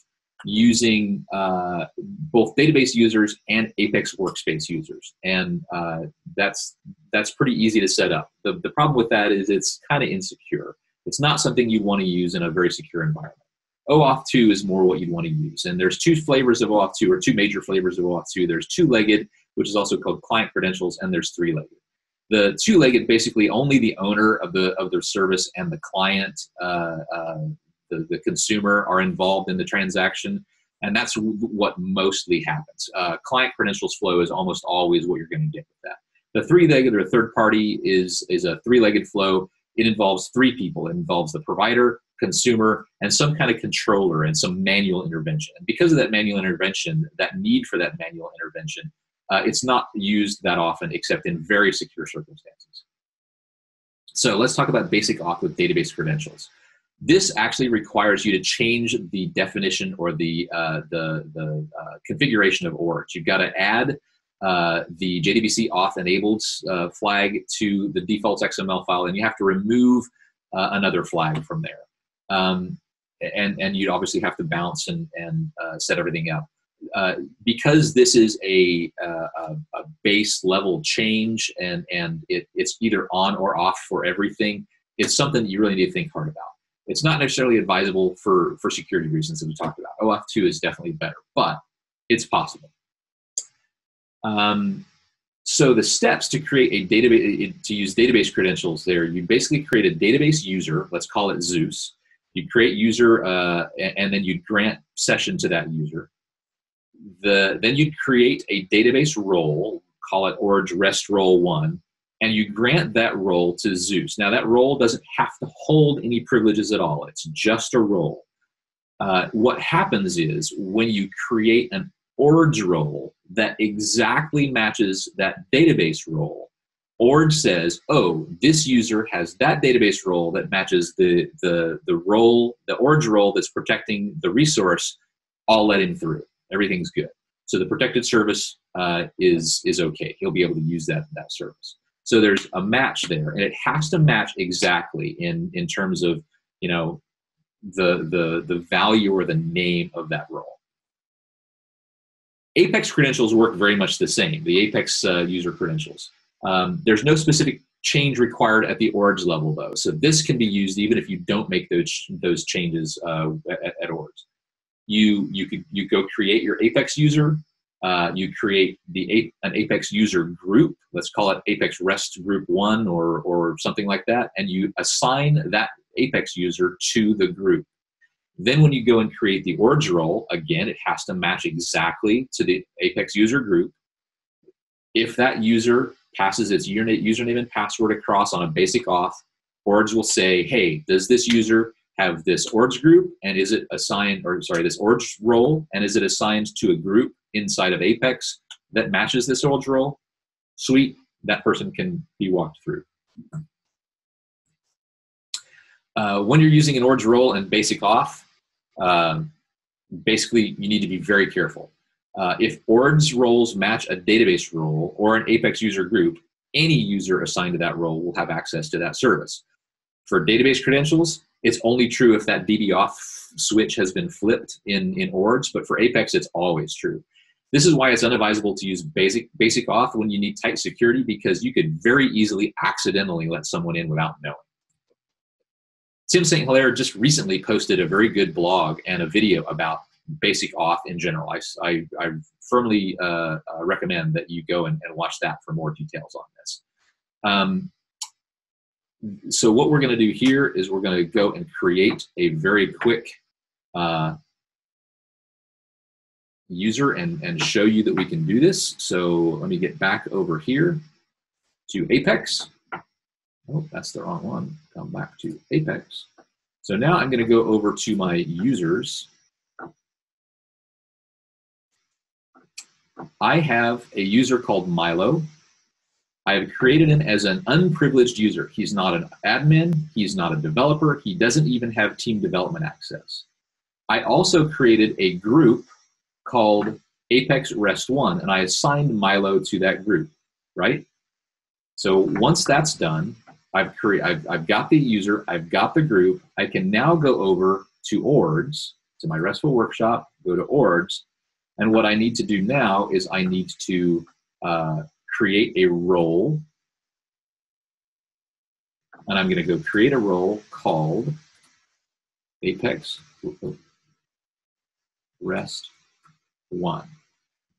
using both database users and Apex workspace users, and that's pretty easy to set up. The problem with that is it's kind of insecure. It's not something you want to use in a very secure environment. OAuth 2 is more what you'd want to use, and there's two flavors of OAuth 2, or two major flavors of OAuth 2. There's two-legged, which is also called client credentials, and there's three-legged. The two-legged, basically only the owner of the service and the client, the consumer, are involved in the transaction, and that's what mostly happens. Client credentials flow is almost always what you're going to get with that. The three-legged or third party is a three-legged flow. It involves three people. It involves the provider, consumer, and some kind of controller and some manual intervention. And because of that manual intervention, that need for that manual intervention, it's not used that often except in very secure circumstances. So let's talk about basic auth with database credentials. This actually requires you to change the definition or the configuration of ORDS. You've got to add the JDBC auth enabled flag to the default XML file, and you have to remove another flag from there. And you'd obviously have to bounce and set everything up. Because this is a base level change and it's either on or off for everything, it's something that you really need to think hard about. It's not necessarily advisable for security reasons that we talked about. OAuth 2 is definitely better, but it's possible. So the steps to create a database, to use database credentials there, you basically create a database user, let's call it Zeus. You create user, and then you grant session to that user. Then you'd create a database role, call it ORDS REST role 1, and you grant that role to Zeus. Now that role doesn't have to hold any privileges at all. It's just a role. What happens is when you create an ORDS role that exactly matches that database role, ORDS says, oh, this user has that database role that matches the role, the ORDS role that's protecting the resource. I'll let him through. Everything's good. So the protected service is okay. He'll be able to use that service. So there's a match there, and it has to match exactly in terms of, you know, the value or the name of that role. Apex credentials work very much the same. The Apex user credentials. There's no specific change required at the ORDS level though. So this can be used even if you don't make those changes at ORDS. You go create your Apex user. You create an Apex user group. Let's call it Apex REST group 1 or something like that. And you assign that Apex user to the group. Then when you go and create the ORDS role, again, it has to match exactly to the Apex user group. If that user passes its username and password across on a basic auth, ORDS will say, hey, does this user have this ORDS group, and is it assigned, or sorry, this ORDS role, and is it assigned to a group inside of Apex that matches this ORDS role? Sweet, that person can be walked through. When you're using an ORDS role and basic auth, basically you need to be very careful. If ORDS roles match a database role or an Apex user group, any user assigned to that role will have access to that service. For database credentials, it's only true if that DB auth switch has been flipped in ORDS, but for Apex, it's always true. This is why it's unadvisable to use basic auth when you need tight security, because you could very easily accidentally let someone in without knowing. Tim St. Hilaire just recently posted a very good blog and a video about basic auth in general. I firmly recommend that you go and watch that for more details on this. So what we're going to do here is we're going to go and create a very quick user and show you that we can do this. So let me get back over here. to Apex. Oh, that's the wrong one. Come back to Apex. So now I'm going to go over to my users. I have a user called Milo. I have created him as an unprivileged user. He's not an admin. He's not a developer. He doesn't even have team development access. I also created a group called Apex REST 1, and I assigned Milo to that group, right? So once that's done, I've got the user, I've got the group. I can now go over to ORDS, to my RESTful workshop, go to ORDS, and what I need to do now is I need to create a role, and I'm going to go create a role called Apex REST 1.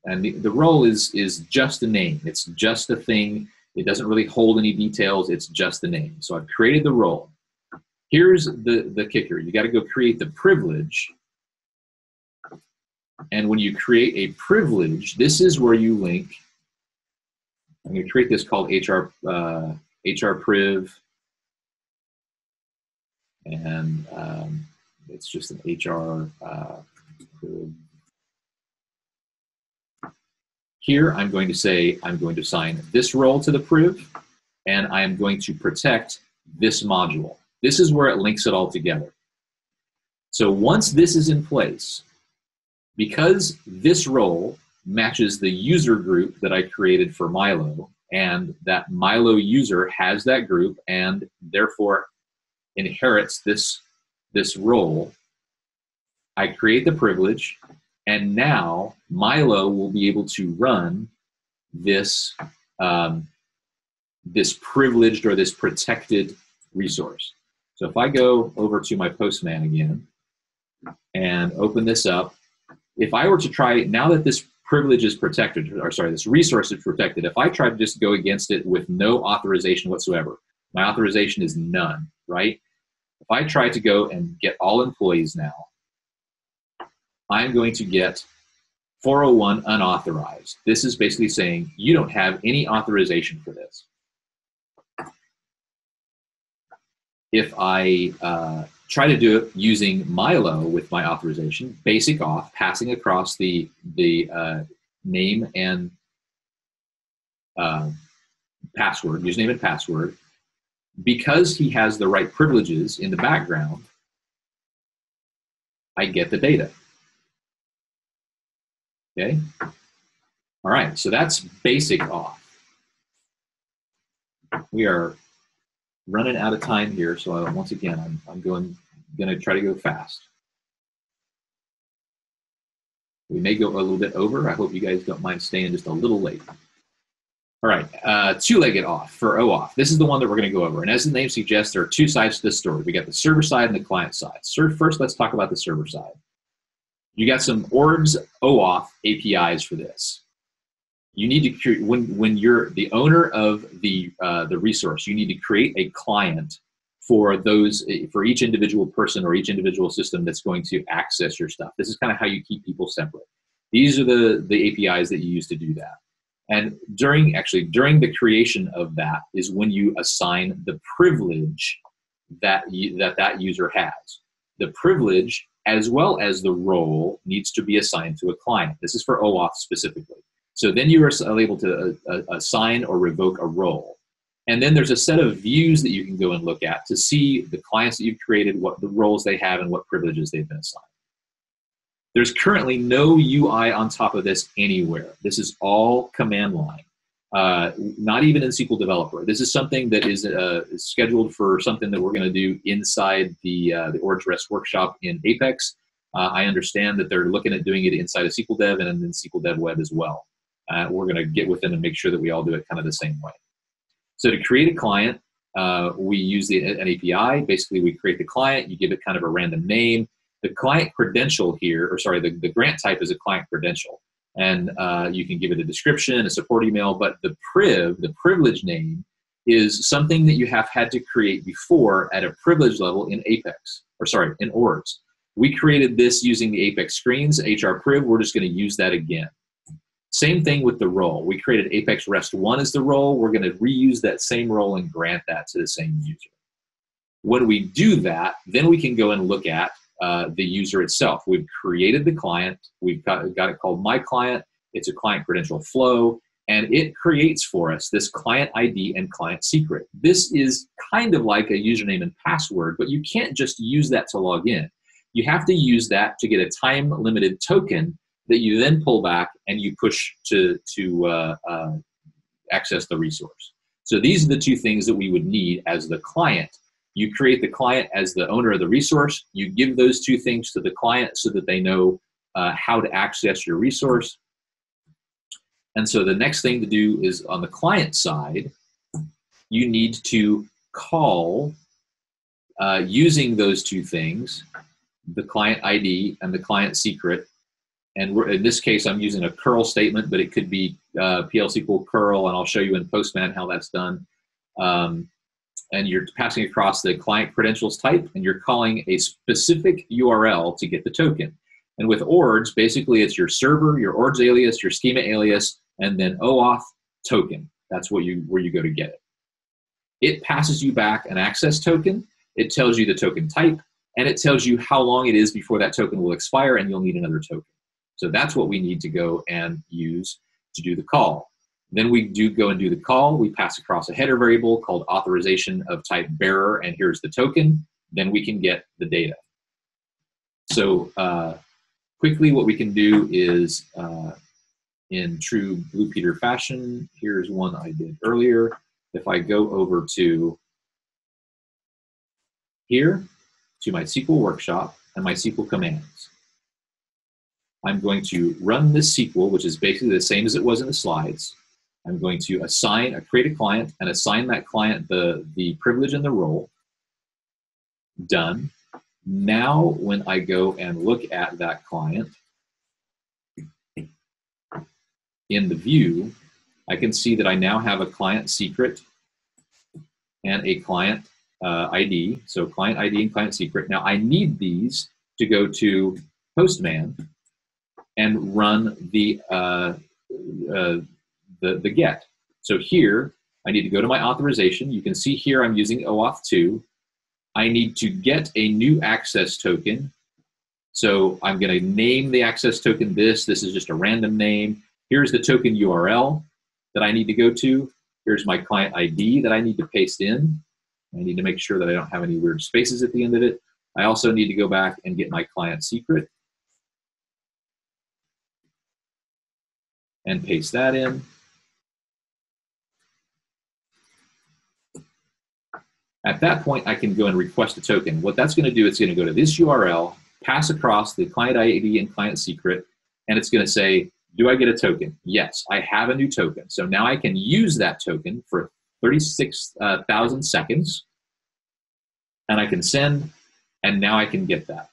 And the role is just a name. It's just a thing. It doesn't really hold any details. It's just a name. So I've created the role. Here's the kicker. You got to go create the privilege. And when you create a privilege, this is where you link. I'm going to create this called HR priv. And it's just an HR priv. Here, I'm going to say, I'm going to assign this role to the priv, and I am going to protect this module. This is where it links it all together. So once this is in place, because this role matches the user group that I created for Milo, and that Milo user has that group and therefore inherits this role, I create the privilege. And now Milo will be able to run this, this privileged or this protected resource. So if I go over to my Postman again and open this up, if I were to try, now that this privilege is protected, or sorry, this resource is protected, if I try to just go against it with no authorization whatsoever, my authorization is none, right? If I try to go and get all employees now, I'm going to get 401 unauthorized. This is basically saying you don't have any authorization for this. If I try to do it using Milo with my authorization, basic auth, passing across the name and password, username and password, because he has the right privileges in the background, I get the data. Okay. All right. So that's basic auth. We are running out of time here, so once again, I'm going to try to go fast. We may go a little bit over. I hope you guys don't mind staying just a little late. All right, two-legged auth for OAuth. This is the one that we're going to go over. And as the name suggests, there are two sides to this story. We got the server side and the client side. So first, let's talk about the server side. You got some ORDS OAuth APIs for this. You need to create, when you're the owner of the resource, you need to create a client for each individual person or each individual system that's going to access your stuff. This is kind of how you keep people separate. These are the APIs that you use to do that. And during the creation of that is when you assign the privilege that that user has. The privilege, as well as the role, needs to be assigned to a client. This is for OAuth specifically. So then you are able to assign or revoke a role. And then there's a set of views that you can go and look at to see the clients that you've created, what the roles they have, and what privileges they've been assigned. There's currently no UI on top of this anywhere. This is all command line, not even in SQL Developer. This is something that is scheduled for something that we're going to do inside the ORDS REST workshop in Apex. I understand that they're looking at doing it inside of SQL Dev and in SQL Dev Web as well. We're going to get with them and make sure that we all do it kind of the same way. So to create a client, we use an API. Basically, we create the client. You give it kind of a random name. The client credential here, or sorry, the grant type is a client credential. And you can give it a description, a support email, but the privilege name, is something that you have had to create before at a privilege level in Apex, or sorry, in ORDS. We created this using the Apex screens, HR priv. We're just going to use that again. Same thing with the role. We created Apex REST 1 as the role. We're going to reuse that same role and grant that to the same user. When we do that, then we can go and look at the user itself. We've created the client. We've got it called My Client. It's a client credential flow, and it creates for us this client ID and client secret. This is kind of like a username and password, but you can't just use that to log in. You have to use that to get a time-limited token that you then pull back and you push to access the resource. So these are the two things that we would need as the client. You create the client as the owner of the resource. You give those two things to the client so that they know how to access your resource. And so the next thing to do is on the client side, you need to call using those two things, the client ID and the client secret. And in this case, I'm using a curl statement, but it could be PL/SQL curl, and I'll show you in Postman how that's done. And you're passing across the client credentials type, and you're calling a specific URL to get the token. And with ORDS, basically it's your server, your ORDS alias, your schema alias, and then OAuth token. That's where you go to get it. It passes you back an access token. It tells you the token type, and it tells you how long it is before that token will expire, and you'll need another token. So that's what we need to go and use to do the call. Then we go and do the call. We pass across a header variable called authorization of type bearer, and here's the token. Then we can get the data. So quickly, what we can do is, in true Blue Peter fashion, here's one I did earlier. If I go over to here, to my SQL workshop and my SQL commands, I'm going to run this SQL, which is basically the same as it was in the slides. I'm going to create a client and assign that client the privilege and the role. Done. Now, when I go and look at that client in the view, I can see that I now have a client secret and a client ID. So client ID and client secret. Now, I need these to go to Postman and run the get. So here, I need to go to my authorization. You can see here I'm using OAuth 2. I need to get a new access token. So I'm going to name the access token this. This is just a random name. Here's the token URL that I need to go to. Here's my client ID that I need to paste in. I need to make sure that I don't have any weird spaces at the end of it. I also need to go back and get my client secret and paste that in. At that point, I can go and request a token. What that's going to do, it's going to go to this URL, pass across the client ID and client secret, and it's going to say, do I get a token? Yes, I have a new token. So now I can use that token for 36,000 seconds, and I can send, and now I can get that.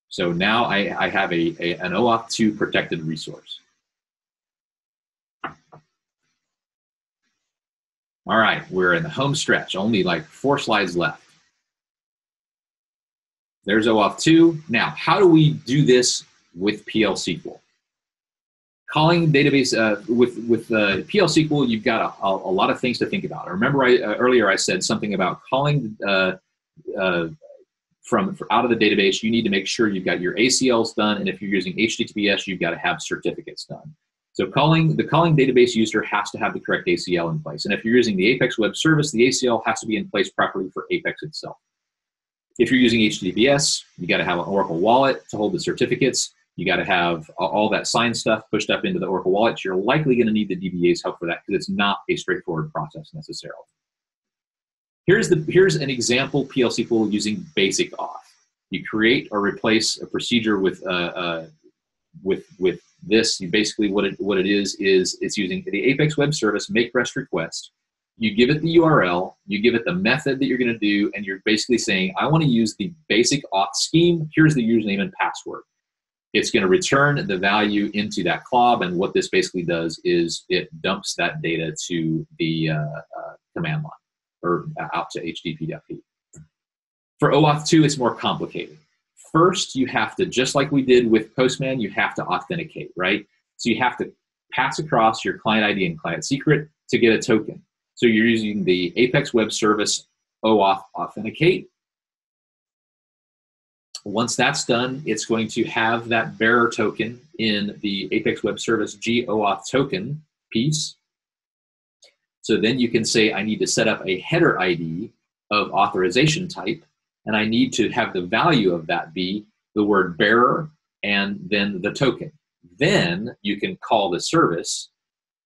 So now I have an OAuth 2 protected resource. All right, we're in the home stretch, only like 4 slides left. There's OAuth 2. Now, how do we do this with PL/SQL? Calling database with PL/SQL, you've got a lot of things to think about. Remember, earlier I said something about calling from out of the database. You need to make sure you've got your ACLs done, and if you're using HTTPS, you've got to have certificates done. So the calling database user has to have the correct ACL in place. And if you're using the Apex Web Service, the ACL has to be in place properly for Apex itself. If you're using HTTPS, you got to have an Oracle wallet to hold the certificates. You got to have all that signed stuff pushed up into the Oracle wallet. You're likely going to need the DBA's help for that because it's not a straightforward process necessarily. Here's an example PL/SQL using basic auth. You create or replace a procedure with this. You basically what it is it's using the Apex Web Service make REST request. You give it the URL, you give it the method that you're going to do, and you're basically saying, I want to use the basic auth scheme. Here's the username and password. It's going to return the value into that CLOB, and what this basically does is it dumps that data to the command line or out to HTTP.p. For OAuth 2, it's more complicated. First, you have to, just like we did with Postman, you have to authenticate, right? So you have to pass across your client ID and client secret to get a token. So you're using the Apex Web Service OAuth Authenticate. Once that's done, it's going to have that bearer token in the Apex Web Service GAuth token piece. So then you can say, I need to set up a header ID of authorization type, and I need to have the value of that be the word bearer and then the token. Then you can call the service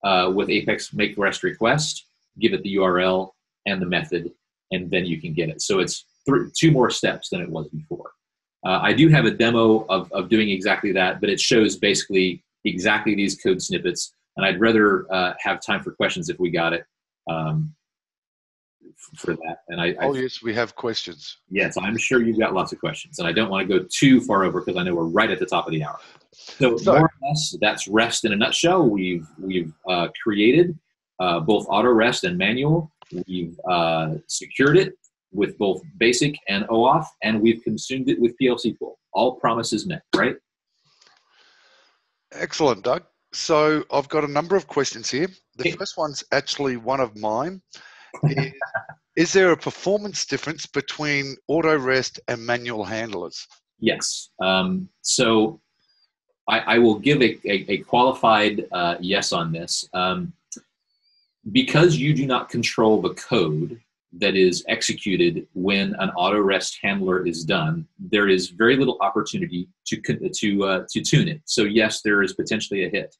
with Apex make REST request, give it the URL and the method, and then you can get it. So it's two more steps than it was before. I do have a demo of doing exactly that, but it shows basically exactly these code snippets, and I'd rather have time for questions if we got it for that. And yes, we have questions. Yes, I'm sure you've got lots of questions, and I don't want to go too far over because I know we're right at the top of the hour. So more or less, that's REST in a nutshell. We've created both AutoREST and manual. We've secured it with both basic and OAuth, and we've consumed it with PL/SQL. All promises met, right? Excellent, Doug. So I've got a number of questions here. The first one's actually one of mine. Is there a performance difference between AutoREST and manual handlers? Yes. So I will give a qualified yes on this. Because you do not control the code that is executed when an AutoREST handler is done, there is very little opportunity to tune it. So yes, there is potentially a hit.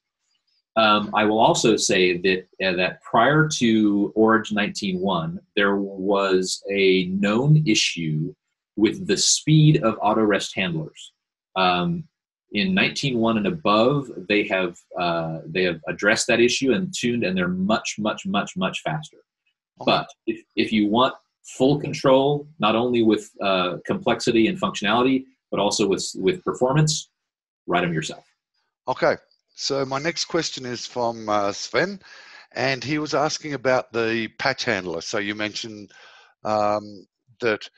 I will also say that prior to ORDS 19.1, there was a known issue with the speed of AutoREST handlers. In 19.1 and above, they have addressed that issue and tuned, and they're much, much, much, much faster. Okay. But if you want full control, not only with complexity and functionality, but also with performance, write them yourself. Okay. So my next question is from Sven, and he was asking about the patch handler. So you mentioned that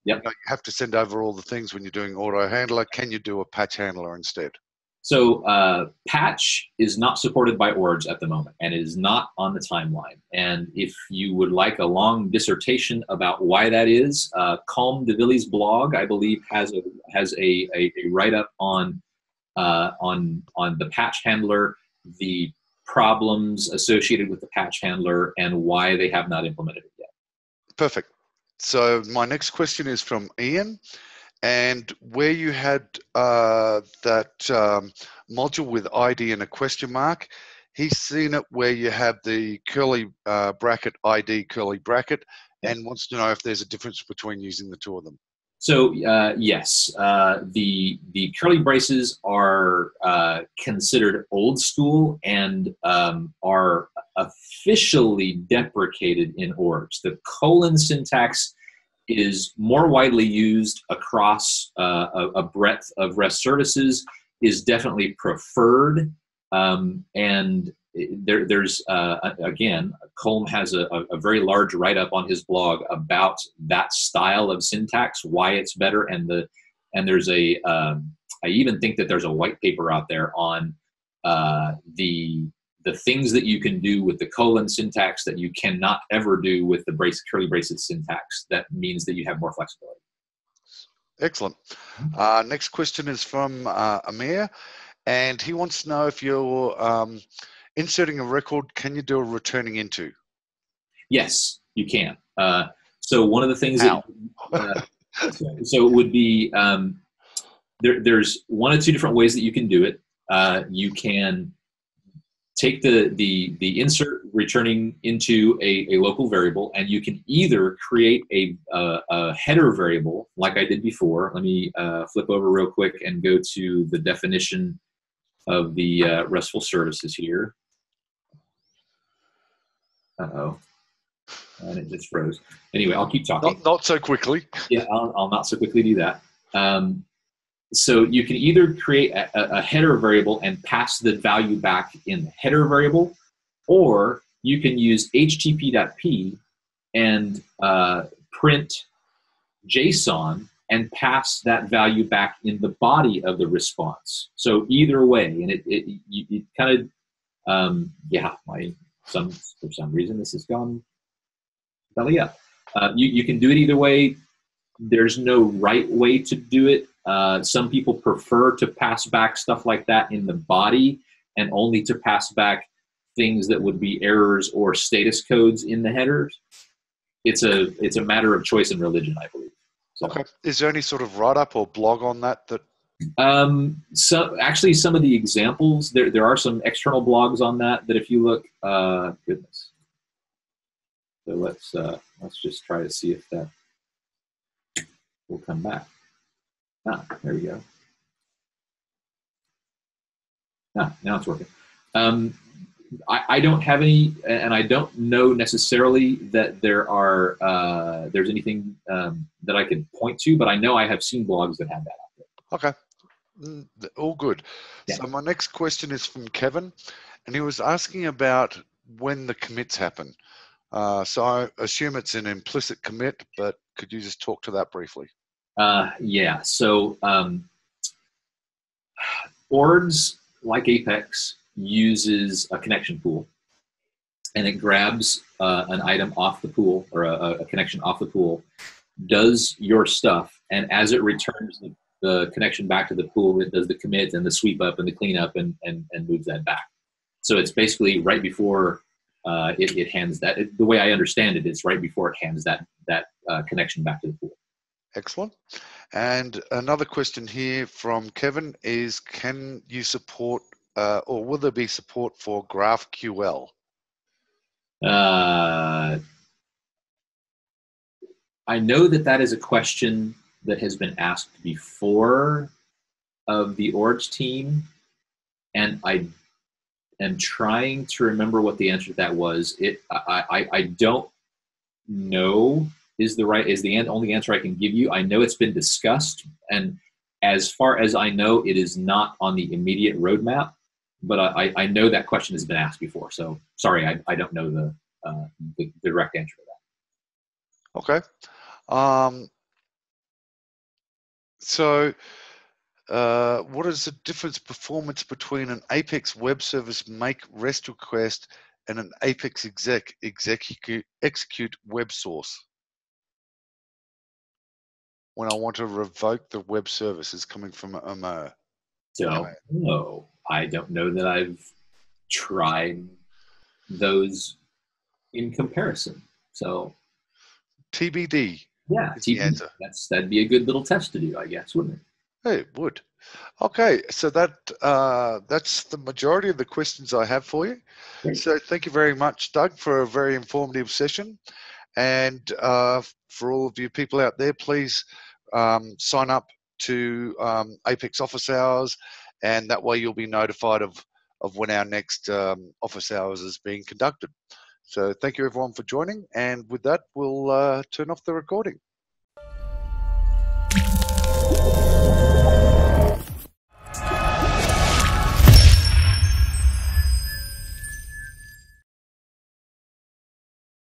you have to send over all the things when you're doing auto handler. Can you do a patch handler instead? So patch is not supported by ORDS at the moment, and it is not on the timeline. And if you would like a long dissertation about why that is, Calm DeVilli's blog, I believe, has a write-up on the patch handler, the problems associated with the patch handler, and why they have not implemented it yet. Perfect. So my next question is from Ian, and where you had that module with ID and a question mark, he's seen it where you have the curly bracket ID curly bracket, and wants to know if there's a difference between using the two of them. So yes, the curly braces are considered old school and are officially deprecated in ORDS. The colon syntax is more widely used across a breadth of REST services, is definitely preferred, and there's again, Colm has a very large write-up on his blog about that style of syntax, why it's better, and there's I even think that there's a white paper out there on the things that you can do with the colon syntax that you cannot ever do with the curly braces syntax. That means that you have more flexibility. Excellent. Next question is from Amir, and he wants to know if you're inserting a record, can you do a returning into? Yes, you can. So one of the things that so it would be there's one or two different ways that you can do it. You can take the insert returning into a local variable, and you can either create a header variable like I did before. Let me flip over real quick and go to the definition of the RESTful services here. Uh-oh. And it just froze. Anyway, I'll keep talking. Not so quickly. Yeah, I'll not so quickly do that. So you can either create a header variable and pass the value back in the header variable, or you can use http.p and print JSON and pass that value back in the body of the response. So either way, and it kind of, yeah, for some reason this has gone belly up. You can do it either way. There's no right way to do it. Some people prefer to pass back stuff like that in the body and only to pass back things that would be errors or status codes in the headers. It's a matter of choice and religion, I believe. So. Okay. Is there any sort of write-up or blog on that? So actually, some of the examples, there are some external blogs on that if you look, goodness. So let's just try to see if that will come back. There we go. Now it's working. I don't have any, and I don't know necessarily that there's anything that I could point to, but I know I have seen blogs that have that out there. Okay, all good. Yeah. So my next question is from Kevin, and he was asking about when the commits happen. So I assume it's an implicit commit, but could you just talk to that briefly? Yeah, so ORDS, like Apex, uses a connection pool, and it grabs an item off the pool, or a connection off the pool, does your stuff, and as it returns the connection back to the pool, it does the commit and the sweep up and the cleanup and moves that back. So it's basically right before it hands that. The way I understand it is right before it hands that connection back to the pool. Excellent. And another question here from Kevin is, can you support or will there be support for GraphQL? I know that is a question that has been asked before of the ORDS team, and I am trying to remember what the answer to that was. I don't know is the only answer I can give you. I know it's been discussed, and as far as I know, it is not on the immediate roadmap, but I know that question has been asked before. So sorry, I don't know the direct answer to that. Okay. So what is the difference performance between an Apex web service make REST request and an Apex execute web source? When I want to revoke the web services coming from MO. No, I don't know that I've tried those in comparison. So TBD. Yeah, TBD. That'd be a good little test to do, I guess, wouldn't it? Hey, it would. Okay, so that's the majority of the questions I have for you. Great. So thank you very much, Doug, for a very informative session. And for all of you people out there, please sign up to Apex office hours, and that way you'll be notified of when our next office hours is being conducted. So thank you everyone for joining, and with that we'll turn off the recording.